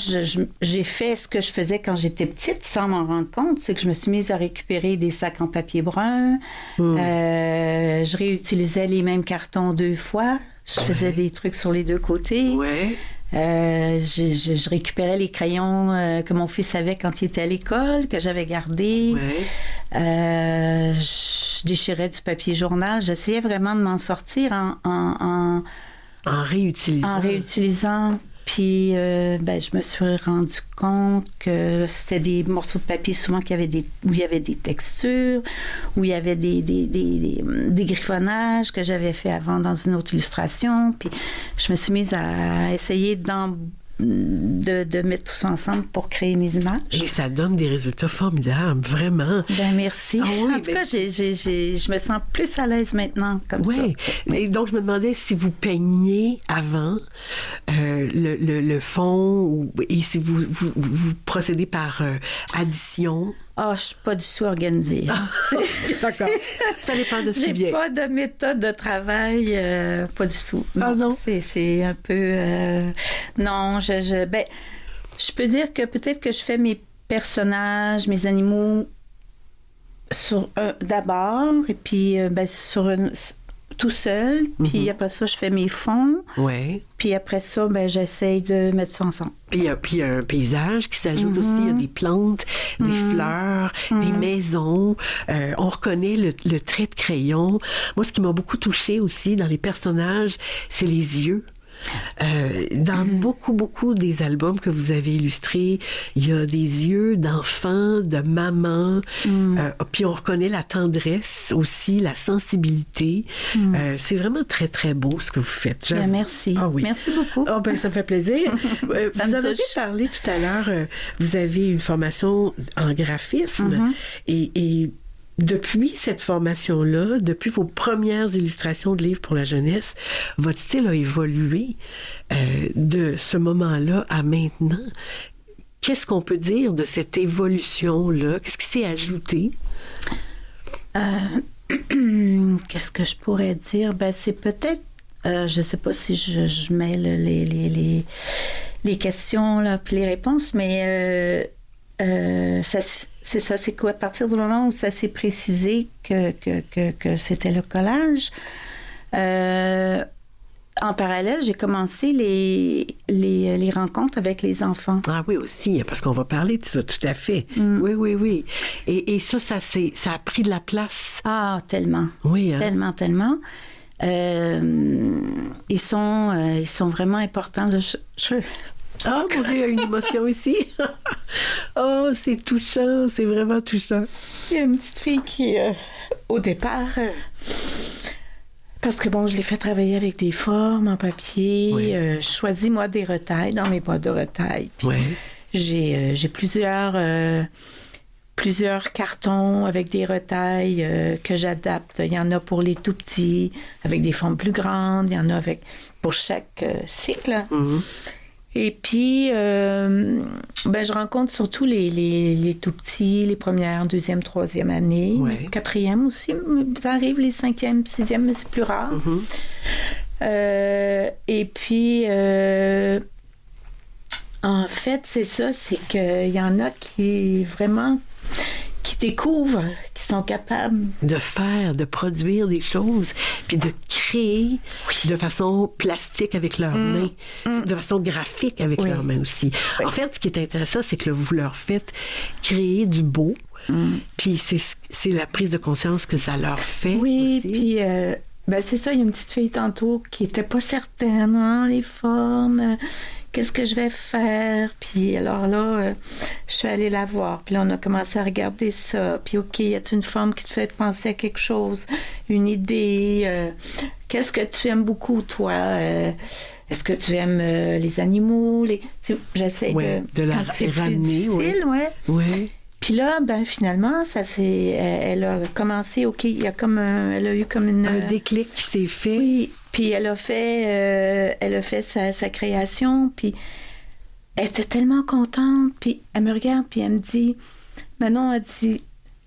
j'ai fait ce que je faisais quand j'étais petite sans m'en rendre compte. C'est que je me suis mise à récupérer des sacs en papier brun. Je réutilisais les mêmes cartons 2 fois. Je faisais des trucs sur les 2 côtés.
Ouais.
Je récupérais les crayons que mon fils avait quand il était à l'école, que j'avais gardés.
Ouais.
Je déchirais du papier journal. J'essayais vraiment de m'en sortir en réutilisant. Puis, je me suis rendu compte que c'était des morceaux de papier souvent où il y avait des textures, où il y avait des griffonnages que j'avais fait avant dans une autre illustration. Puis, je me suis mise à essayer de mettre tout ça ensemble pour créer mes images.
Et ça donne des résultats formidables, vraiment.
Ben merci.
Oui,
en tout cas, je me sens plus à l'aise maintenant, comme ça.
Et donc, je me demandais si vous peigniez avant le fond et si vous procédez par addition.
Ah, je suis pas du tout organisée.
D'accord. Ça dépend de ce qui vient.
J'ai pas de méthode de travail, pas du tout.
Non.
C'est un peu... non, je peux dire que peut-être que je fais mes personnages, mes animaux d'abord, et puis tout seul, puis après ça, je fais mes fonds.
Ouais.
Puis après ça, j'essaye de mettre ça ensemble.
Puis il y a un paysage qui s'ajoute aussi. Il y a des plantes, des fleurs, des maisons. On reconnaît le trait de crayon. Moi, ce qui m'a beaucoup touchée aussi dans les personnages, c'est les yeux. Dans beaucoup des albums que vous avez illustrés, il y a des yeux d'enfants, de maman, puis on reconnaît la tendresse aussi, la sensibilité. C'est vraiment très, très beau ce que vous faites.
Merci.
Ah, oui.
Merci beaucoup.
Ça me fait plaisir. Vous avez parlé tout à l'heure, vous avez une formation en graphisme et depuis cette formation-là, depuis vos premières illustrations de livres pour la jeunesse, votre style a évolué de ce moment-là à maintenant. Qu'est-ce qu'on peut dire de cette évolution-là? Qu'est-ce qui s'est ajouté?
Qu'est-ce que je pourrais dire? C'est peut-être... je ne sais pas si je mets les questions là, puis les réponses, mais... c'est ça, c'est qu'à partir du moment où ça s'est précisé que c'était le collage, en parallèle, j'ai commencé les rencontres avec les enfants.
Ah oui, aussi, parce qu'on va parler de ça, tout à fait. Oui. Et ça a pris de la place.
Ah, tellement.
Oui, hein?
Tellement. Ils sont vraiment importants.
Ah, mon Dieu, il y a une émotion ici. Oh, c'est touchant, c'est vraiment touchant.
Il y a une petite fille qui, au départ, parce que je l'ai fait travailler avec des formes en papier. Je choisis, moi, des retailles dans mes boîtes de retailles. Puis j'ai plusieurs cartons avec des retailles que j'adapte. Il y en a pour les tout petits, avec des formes plus grandes. Il y en a pour chaque cycle. Et puis, je rencontre surtout les tout petits, les premières, deuxième, troisième années, quatrième aussi. Ça arrive les cinquième, sixième, mais c'est plus rare. Et puis, en fait, c'est ça, c'est qu'il y en a qui vraiment... qui découvrent, qui sont capables
de produire des choses, puis de créer de façon plastique avec leurs mains, de façon graphique avec leurs mains aussi. En fait, ce qui est intéressant, c'est que vous leur faites créer du beau, puis c'est la prise de conscience que ça leur fait.
Oui,
aussi.
Puis c'est ça, il y a une petite fille tantôt qui était pas certaine, les formes... qu'est-ce que je vais faire? Puis alors là, je suis allée la voir. Puis là, on a commencé à regarder ça. Puis OK, y a-t-il une forme qui te fait penser à quelque chose? Une idée? Qu'est-ce que tu aimes beaucoup, toi? Est-ce que tu aimes les animaux? J'essaie
de la ramener. Oui.
Puis là, finalement, elle a commencé, OK, elle a eu comme un
déclic qui s'est fait.
Oui, puis elle a fait sa création, puis elle était tellement contente, puis elle me regarde, puis elle me dit, Manon a dit,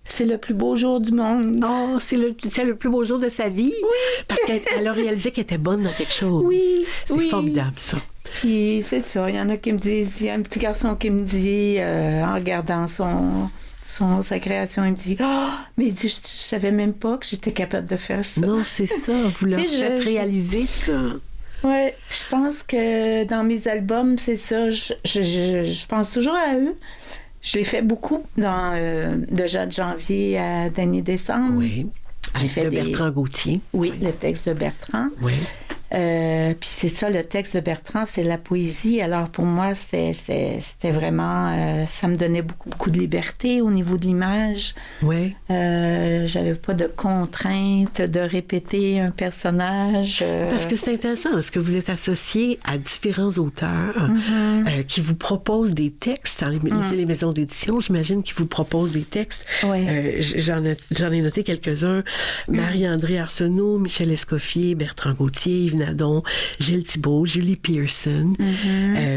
c'est le plus beau jour du monde.
Oh, c'est le plus beau jour de sa vie? Oui! Parce qu'elle a réalisé qu'elle était bonne dans quelque chose.
Oui,
c'est formidable, ça.
Puis c'est ça, il y en a qui me disent, il y a un petit garçon qui me dit, en regardant sa création, il me dit, mais il dit, je savais même pas que j'étais capable de faire ça.
Non, c'est ça, vous leur faites réaliser ça.
Oui, je pense que dans mes albums, c'est ça, je pense toujours à eux. Je l'ai fait beaucoup déjà de janvier à dernier décembre.
Oui. J'ai fait Bertrand Gauthier.
Oui, le texte de Bertrand.
Oui.
Puis c'est ça, le texte de Bertrand, c'est la poésie. Alors pour moi, c'était vraiment... ça me donnait beaucoup de liberté au niveau de l'image.
Oui.
J'avais pas de contrainte de répéter un personnage.
Parce que c'est intéressant, parce que vous êtes associé à différents auteurs qui vous proposent des textes. Les maisons d'édition, j'imagine, qui vous proposent des textes.
Oui.
J'en ai noté quelques-uns. Marie-André Arsenault, Michel Escoffier, Bertrand Gauthier, Yves Nadon, Gilles Thibault, Julie Pearson.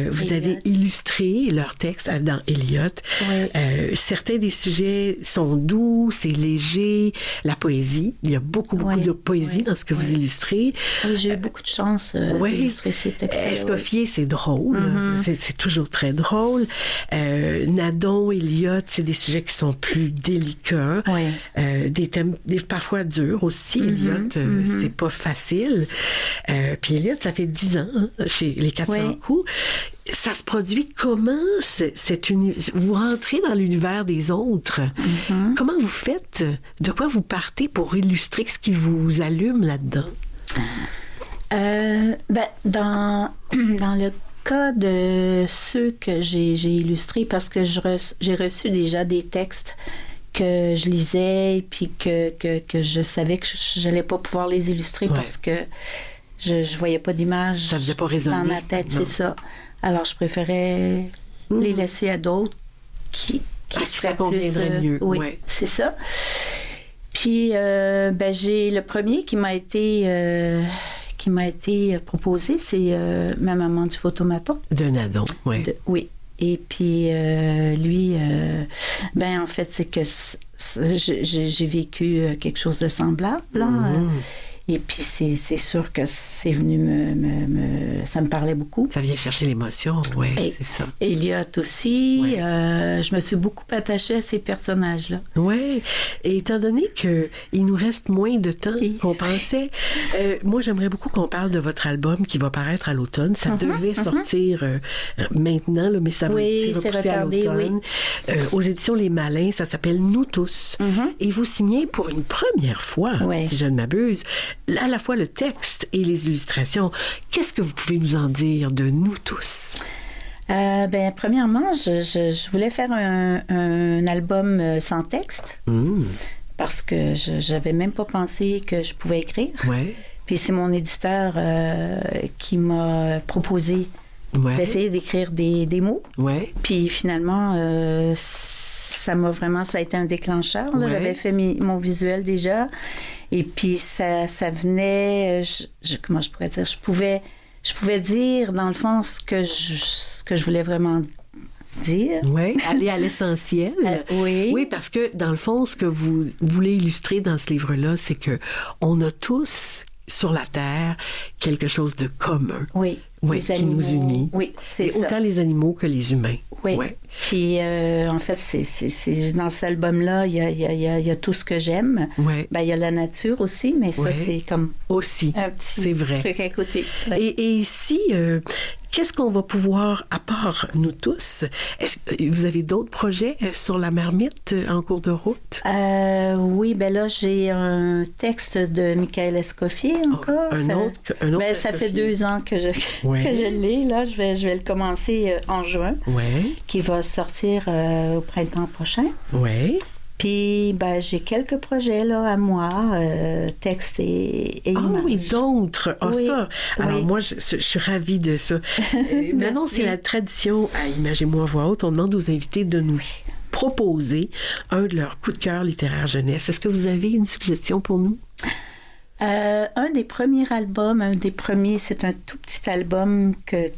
Vous avez illustré leurs textes dans Eliot.
Oui.
Certains des sujets sont doux, c'est léger. La poésie, il y a beaucoup de poésie dans ce que vous illustrez.
Oui, j'ai eu beaucoup de chance d'illustrer ces textes.
Escoffier, c'est drôle. C'est toujours très drôle. Nadon, Eliot, c'est des sujets qui sont plus délicats.
Oui.
Des thèmes parfois durs aussi. Eliot, c'est pas facile. Puis Eliot, ça fait 10 ans chez Les 400 coups. Ça se produit comment? Vous rentrez dans l'univers des autres. Comment vous faites? De quoi vous partez pour illustrer ce qui vous allume là-dedans?
Dans le cas de ceux que j'ai illustrés, parce que j'ai reçu déjà des textes que je lisais, puis que je savais que je n'allais pas pouvoir les illustrer parce que je voyais pas d'image.
Ça faisait pas résonner.
Dans ma tête, c'est ça. Alors, je préférais les laisser à d'autres qui
ça conviendrait mieux.
Oui, c'est ça. Puis, j'ai le premier qui m'a été proposé, c'est Ma maman du photomaton.
De Nadon, oui.
Oui. Et puis, lui, en fait, c'est que j'ai vécu quelque chose de semblable. Là, et puis, c'est sûr que c'est venu ça me parlait beaucoup.
Ça vient chercher l'émotion, oui, c'est ça.
Eliot aussi. Je me suis beaucoup attachée à ces personnages-là.
Oui. Et étant donné qu'il nous reste moins de temps qu'on pensait, moi, j'aimerais beaucoup qu'on parle de votre album qui va paraître à l'automne. Ça devait sortir maintenant, là, mais ça va être repoussé à l'automne. Aux éditions Les Malins, ça s'appelle Nous tous. Et vous signez pour une première fois, si je ne m'abuse, à la fois le texte et les illustrations. Qu'est-ce que vous pouvez nous en dire de Nous tous?
Premièrement, je voulais faire un album sans texte parce que je n'avais même pas pensé que je pouvais écrire. Puis c'est mon éditeur qui m'a proposé d'essayer d'écrire des mots. Puis finalement, ça a été un déclencheur. Là. J'avais fait mon visuel déjà. Et puis ça venait, comment je pourrais dire, je pouvais dire dans le fond ce que je voulais vraiment dire.
Oui, aller à l'essentiel. Oui, parce que dans le fond, ce que vous voulez illustrer dans ce livre-là, c'est que on a tous sur la Terre quelque chose de commun.
Oui,
qui nous unit.
Oui, c'est ça.
Autant les animaux que les humains.
Oui. Puis, en fait, c'est dans cet album-là, il y a tout ce que j'aime. Il y a la nature aussi, mais ça, c'est comme
aussi.
Un petit
c'est vrai.
truc à côté.
Et ici, qu'est-ce qu'on va pouvoir, à part Nous tous, est-ce que vous avez d'autres projets sur la marmite en cours de route?
Oui, là, j'ai un texte de Michael Escoffier encore.
Un autre
ça fait 2 ans que je l'ai. Là, je vais le commencer en juin, qui va sortir au printemps prochain. Puis, j'ai quelques projets là, à moi, texte et images.
Oui, d'autres. Ça. Alors, moi, je suis ravie de ça. Maintenant, c'est la tradition à Image et moi à voix haute. On demande aux invités de nous proposer un de leurs coups de cœur littéraire jeunesse. Est-ce que vous avez une suggestion pour nous?
Un des premiers albums, c'est un tout petit album que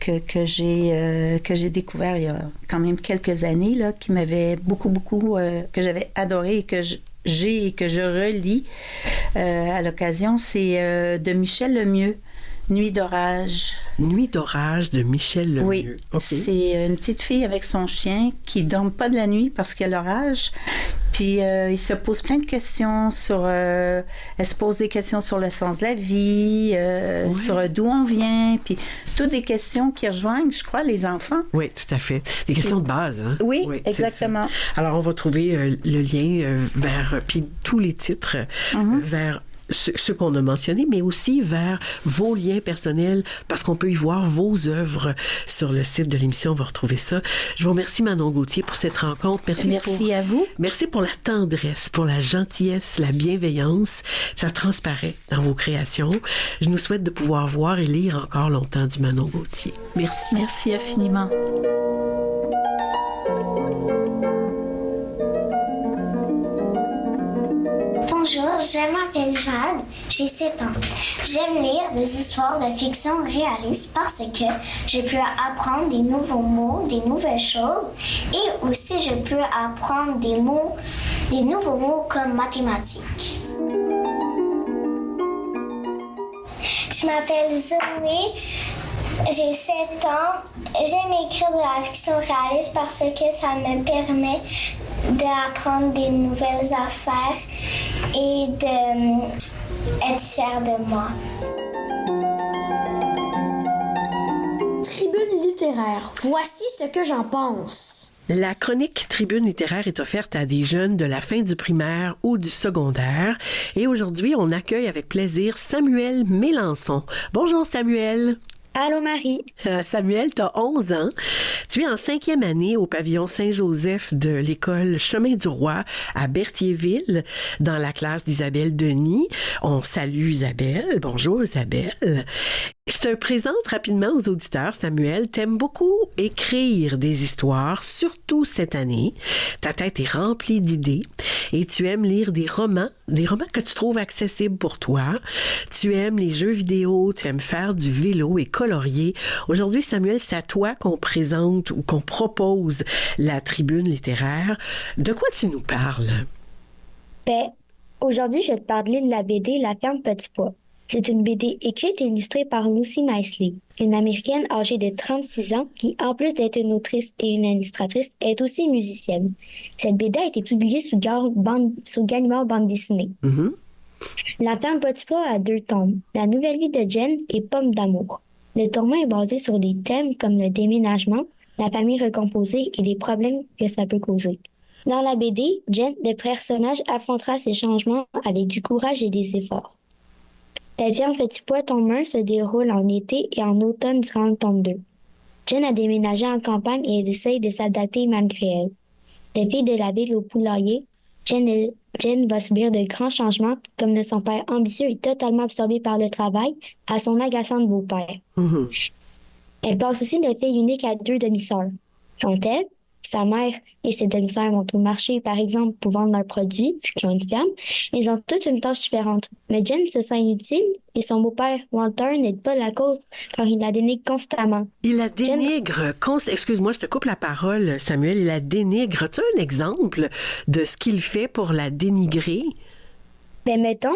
j'ai découvert il y a quand même quelques années, là, qui m'avait beaucoup, que j'avais adoré et que je relis à l'occasion. C'est de Michel Lemieux. Nuit d'orage.
Nuit d'orage de Michel Lemieux.
Oui,
okay.
C'est une petite fille avec son chien qui ne dort pas de la nuit parce qu'il y a l'orage. Puis il se pose plein de questions sur... elle se pose des questions sur le sens de la vie, sur d'où on vient, puis toutes des questions qui rejoignent, je crois, les enfants.
Oui, tout à fait. Des questions de base. Hein?
Oui, exactement.
Alors, on va trouver le lien vers... puis tous les titres vers... ce qu'on a mentionné, mais aussi vers vos liens personnels, parce qu'on peut y voir vos œuvres sur le site de l'émission. On va retrouver ça. Je vous remercie, Manon Gauthier, pour cette rencontre.
Merci à vous.
Merci pour la tendresse, pour la gentillesse, la bienveillance. Ça transparaît dans vos créations. Je nous souhaite de pouvoir voir et lire encore longtemps du Manon Gauthier. Merci.
Merci infiniment.
Bonjour, je m'appelle Jade, j'ai 7 ans. J'aime lire des histoires de fiction réaliste parce que je peux apprendre des nouveaux mots, des nouvelles choses et aussi je peux apprendre des nouveaux mots comme mathématiques. Je m'appelle Zoé, j'ai 7 ans. J'aime écrire de la fiction réaliste parce que ça me permet d'apprendre des nouvelles affaires et d'être fière de moi.
Tribune littéraire, voici ce que j'en pense.
La chronique Tribune littéraire est offerte à des jeunes de la fin du primaire ou du secondaire. Et aujourd'hui, on accueille avec plaisir Samuel Mélençon. Bonjour Samuel.
Allô Marie.
Samuel, tu as 11 ans. Tu es en 5e année au pavillon Saint-Joseph de l'école Chemin du Roi à Berthierville, dans la classe d'Isabelle Denis. On salue Isabelle. Bonjour Isabelle. Je te présente rapidement aux auditeurs, Samuel. T'aimes beaucoup écrire des histoires, surtout cette année. Ta tête est remplie d'idées et tu aimes lire des romans que tu trouves accessibles pour toi. Tu aimes les jeux vidéo, tu aimes faire du vélo et colorier. Aujourd'hui, Samuel, c'est à toi qu'on présente ou qu'on propose la tribune littéraire. De quoi tu nous parles?
Aujourd'hui, je vais te parler de la BD La ferme Petit Pois. C'est une BD écrite et illustrée par Lucy Nicely, une Américaine âgée de 36 ans qui, en plus d'être une autrice et une illustratrice, est aussi musicienne. Cette BD a été publiée sous Gallimard Bande dessinée. La ferme Petit Pois a 2 tomes, La nouvelle vie de Jen et Pomme d'amour. Le tome est basé sur des thèmes comme le déménagement, la famille recomposée et les problèmes que ça peut causer. Dans la BD, Jen, le personnage, affrontera ces changements avec du courage et des efforts. La ferme Petit Pois tome 1 se déroule en été et en automne durant le tome 2. Jen a déménagé en campagne et elle essaye de s'adapter malgré elle. De fille de la ville au poulailler, Jen va subir de grands changements comme de son père ambitieux et totalement absorbé par le travail à son agaçant beau-père. Elle passe aussi de fille unique à 2 demi-sœurs. Quant à elle, sa mère et ses demi-sœurs vont au marché, par exemple, pour vendre leurs produits, vu qu'ils ont une ferme. Ils ont toutes une tâche différente. Mais Jen se sent inutile et son beau-père, Walter, n'aide pas la cause car il la dénigre constamment.
Il la dénigre constamment. Excuse-moi, je te coupe la parole, Samuel. Il la dénigre. As-tu un exemple de ce qu'il fait pour la dénigrer?
Mettons,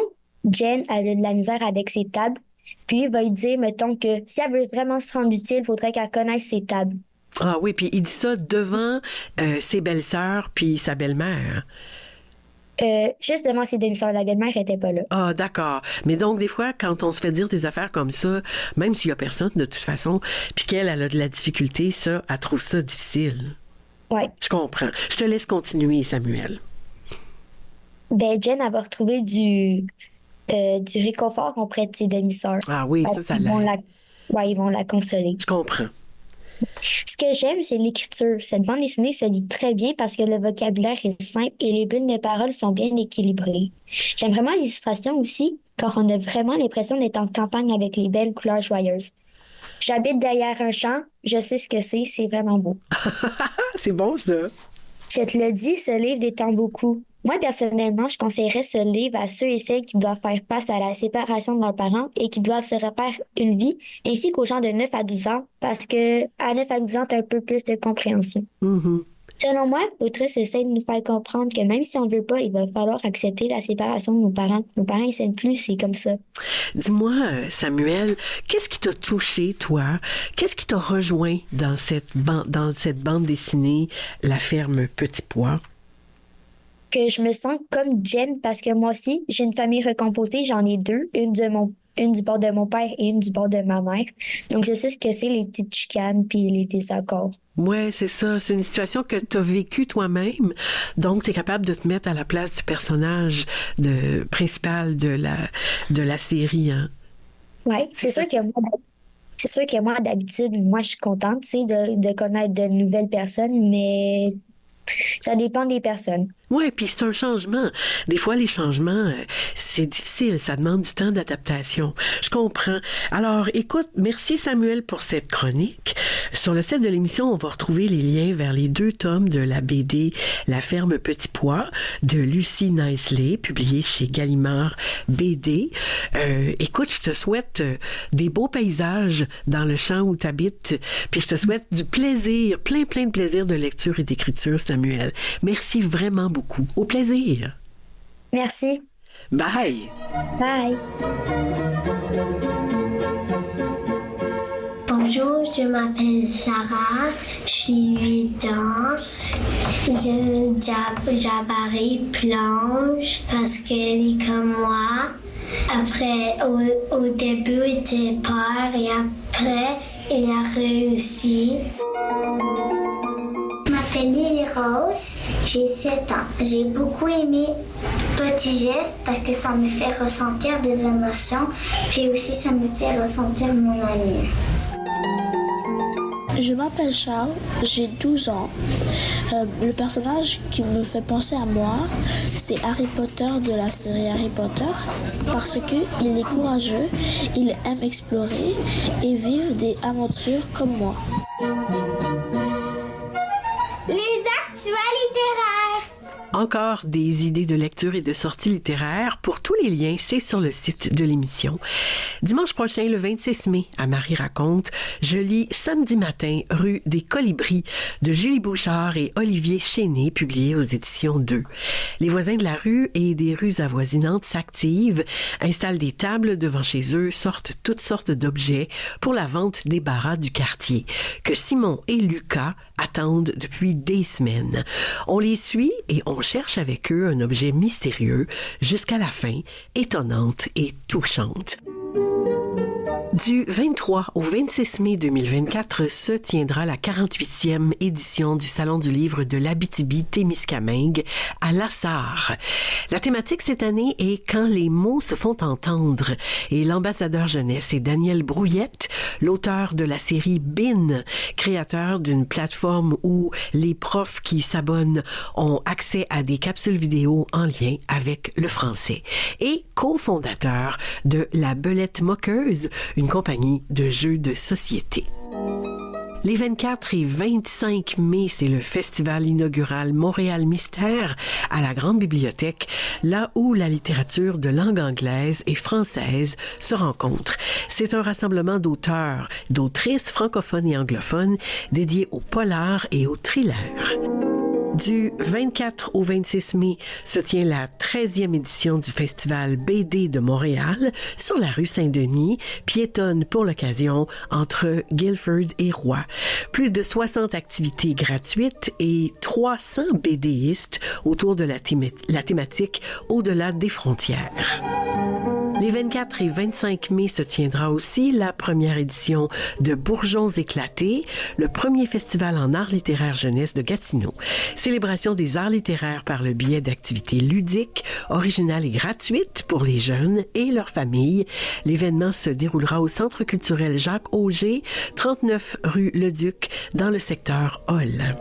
Jen a de la misère avec ses tables. Puis il va lui dire, mettons, que si elle veut vraiment se rendre utile, il faudrait qu'elle connaisse ses tables.
Ah oui, puis il dit ça devant ses belles-sœurs puis sa belle-mère.
Juste devant ses demi-sœurs, la belle-mère était pas là.
Ah, d'accord. Mais donc, des fois, quand on se fait dire des affaires comme ça, même s'il y a personne, de toute façon, puis qu'elle a de la difficulté, ça, elle trouve ça difficile.
Oui.
Je comprends. Je te laisse continuer, Samuel.
Jen, elle va retrouver du réconfort auprès de ses demi-sœurs.
Ah oui, ça l'aide.
Ils vont la consoler.
Je comprends.
Ce que j'aime, c'est l'écriture. Cette bande dessinée se lit très bien parce que le vocabulaire est simple et les bulles de paroles sont bien équilibrées. J'aime vraiment l'illustration aussi, car on a vraiment l'impression d'être en campagne avec les belles couleurs joyeuses. J'habite derrière un champ, je sais ce que c'est vraiment beau.
C'est bon, ça.
Je te le dis, ce livre détend beaucoup. Moi, personnellement, je conseillerais ce livre à ceux et celles qui doivent faire face à la séparation de leurs parents et qui doivent se refaire une vie, ainsi qu'aux gens de 9 à 12 ans, parce que à 9 à 12 ans, tu as un peu plus de compréhension.
Mm-hmm.
Selon moi, l'autrice essaie de nous faire comprendre que même si on ne veut pas, il va falloir accepter la séparation de nos parents. Nos parents, ils s'aiment plus, c'est comme ça.
Dis-moi, Samuel, qu'est-ce qui t'a touché, toi? Qu'est-ce qui t'a rejoint dans cette bande dessinée, La ferme Petit Pois?
Que je me sens comme Jen parce que moi aussi, j'ai une famille recomposée, j'en ai deux, une du bord de mon père et une du bord de ma mère. Donc, je sais ce que c'est les petites chicanes puis les désaccords.
Ouais, c'est ça. C'est une situation que tu as vécue toi-même. Donc, tu es capable de te mettre à la place du personnage principal de la série. Hein?
Oui, c'est sûr que moi, d'habitude, moi, je suis contente, tu sais, de connaître de nouvelles personnes, mais ça dépend des personnes.
Oui, puis c'est un changement. Des fois, les changements, c'est difficile. Ça demande du temps d'adaptation. Je comprends. Alors, écoute, merci Samuel pour cette chronique. Sur le site de l'émission, on va retrouver les liens vers les 2 tomes de la BD La ferme Petit Pois de Lucy Knisley, publiée chez Gallimard BD. Écoute, je te souhaite des beaux paysages dans le champ où tu habites, puis je te souhaite du plaisir, plein de plaisir de lecture et d'écriture, Samuel. Merci vraiment beaucoup. Au plaisir.
Merci.
Bye.
Bye.
Bonjour, je m'appelle Sarah, j'ai 8 ans. J'apparaît Blanche parce qu'elle est comme moi. Après, au début, il était peur et après, il a réussi. Je m'appelle Lily Rose, j'ai 7 ans. J'ai beaucoup aimé Petit Geste parce que ça me fait ressentir des émotions, puis aussi ça me fait ressentir mon ami.
Je m'appelle Charles, j'ai 12 ans. Le personnage qui me fait penser à moi, c'est Harry Potter de la série Harry Potter parce qu'il est courageux, il aime explorer et vivre des aventures comme moi.
Les actuels littéraires.
Encore des idées de lecture et de sorties littéraires. Pour tous les liens, c'est sur le site de l'émission. Dimanche prochain, le 26 mai, à Marie raconte, je lis Samedi matin, rue des Colibris de Julie Bouchard et Olivier Chéné, publié aux éditions 2. Les voisins de la rue et des rues avoisinantes s'activent, installent des tables devant chez eux, sortent toutes sortes d'objets pour la vente des barras du quartier, que Simon et Lucas attendent depuis des semaines. On les suit et on cherche avec eux un objet mystérieux jusqu'à la fin, étonnante et touchante. Du 23 au 26 mai 2024 se tiendra la 48e édition du Salon du livre de l'Abitibi-Témiscamingue à Lassar. La thématique cette année est « Quand les mots se font entendre » et l'ambassadeur jeunesse est Daniel Brouillette, l'auteur de la série BIN, créateur d'une plateforme où les profs qui s'abonnent ont accès à des capsules vidéo en lien avec le français et cofondateur de La Belette Moqueuse, une compagnie de jeux de société. Les 24 et 25 mai, c'est le festival inaugural Montréal Mystère à la Grande Bibliothèque, là où la littérature de langue anglaise et française se rencontre. C'est un rassemblement d'auteurs, d'autrices francophones et anglophones dédié au polar et au thriller. Du 24 au 26 mai se tient la 13e édition du Festival BD de Montréal sur la rue Saint-Denis, piétonne pour l'occasion entre Guilford et Roy. Plus de 60 activités gratuites et 300 BDistes autour de la thématique au-delà des frontières. Les 24 et 25 mai se tiendra aussi la première édition de Bourgeons éclatés, le premier festival en art littéraire jeunesse de Gatineau. Célébration des arts littéraires par le biais d'activités ludiques, originales et gratuites pour les jeunes et leurs familles. L'événement se déroulera au Centre culturel Jacques Auger, 39 rue Leduc, dans le secteur Hall.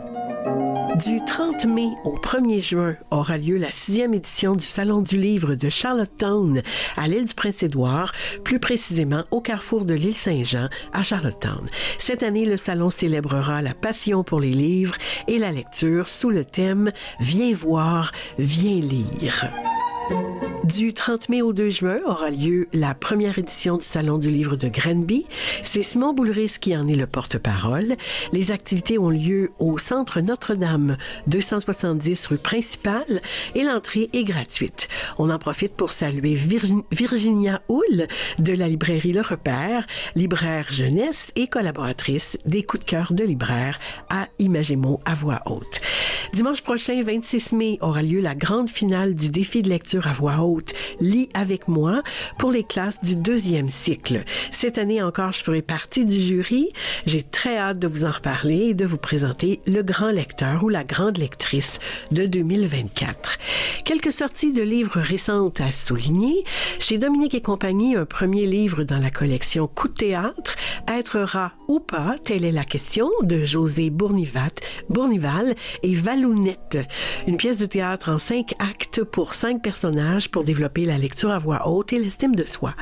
Du 30 mai au 1er juin aura lieu la 6e édition du Salon du livre de Charlottetown à l'île du Prince-Édouard, plus précisément au carrefour de l'île Saint-Jean à Charlottetown. Cette année, le salon célébrera la passion pour les livres et la lecture sous le thème « Viens voir, viens lire ». Du 30 mai au 2 juin aura lieu la première édition du Salon du livre de Granby. C'est Simon Boulris qui en est le porte-parole. Les activités ont lieu au Centre Notre-Dame, 270 rue Principale, et l'entrée est gratuite. On en profite pour saluer Virginia Houle de la librairie Le Repère, libraire jeunesse et collaboratrice des coups de cœur de libraire à Imagémo à voix haute. Dimanche prochain, 26 mai, aura lieu la grande finale du défi de lecture à voix haute Lis avec moi pour les classes du 2e cycle. Cette année encore, je ferai partie du jury. J'ai très hâte de vous en reparler et de vous présenter le grand lecteur ou la grande lectrice de 2024. Quelques sorties de livres récentes à souligner. Chez Dominique et compagnie, un premier livre dans la collection Coup de théâtre, Être rat ou pas, telle est la question, de José Bournival et Valounette. Une pièce de théâtre en 5 actes pour 5 personnages pour développer la lecture à voix haute et l'estime de soi.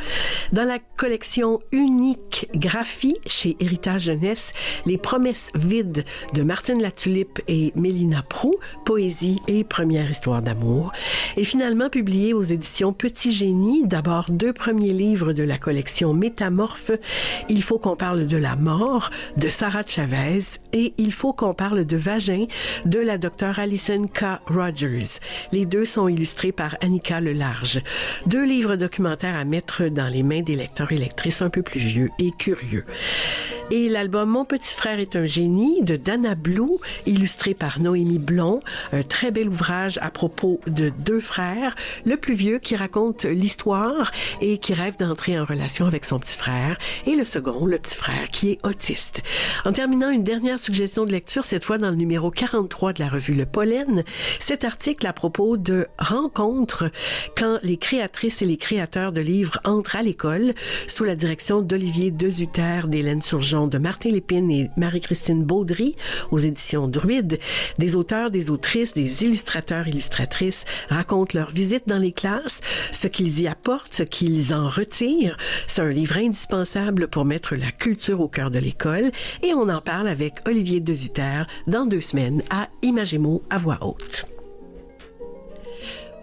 Dans la collection Unique Graphie chez Héritage Jeunesse, Les promesses vides de Martine Latulippe et Mélina Proulx, poésie et première histoire d'amour. Et finalement publié aux éditions Petit Génie, d'abord 2 premiers livres de la collection Métamorphe, Il faut qu'on parle de la mort de Sarah Chavez et Il faut qu'on parle de vagin de la docteure Alison K. Rogers. Les deux sont illustrés par Annika Lelarge. 2 livres documentaires à mettre dans les mains des lecteurs et lectrices un peu plus vieux et curieux. Et l'album Mon petit frère est un génie de Dana Blue, illustré par Noémie Blond, un très bel ouvrage à propos de 2 frères, le plus vieux qui raconte l'histoire et qui rêve d'entrer en relation avec son petit frère, et le second, le petit frère, qui est autiste. En terminant, une dernière suggestion de lecture, cette fois dans le numéro 43 de la revue Le Pollen, cet article à propos de rencontres quand les créatrices et les créateurs de livres entrent à l'école, sous la direction d'Olivier Dezutter, d'Hélène Surgeon, de Martin Lépine et Marie-Christine Baudry aux éditions Druide. Des auteurs, des autrices, des illustrateurs, illustratrices racontent leur visite dans les classes, ce qu'ils y apportent, ce qu'ils en retirent. C'est un livre indispensable pour mettre la culture au cœur de l'école et on en parle avec Olivier Dezutter dans 2 semaines à Imagémo à voix haute.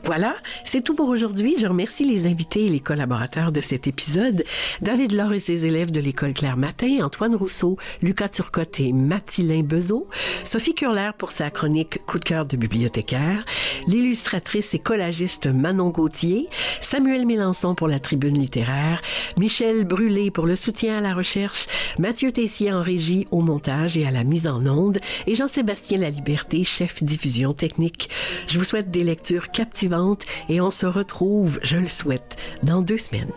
Voilà, c'est tout pour aujourd'hui. Je remercie les invités et les collaborateurs de cet épisode. David Laure et ses élèves de l'école Claire Matin, Antoine Rousseau, Lucas Turcotte et Mathilin Bezeau, Sophie Curler pour sa chronique Coup de cœur de bibliothécaire, l'illustratrice et collagiste Manon Gauthier, Samuel Mélençon pour la tribune littéraire, Michel Brûlé pour le soutien à la recherche, Mathieu Tessier en régie, au montage et à la mise en onde, et Jean-Sébastien Laliberté, chef diffusion technique. Je vous souhaite des lectures captivantes et on se retrouve, je le souhaite, dans 2 semaines.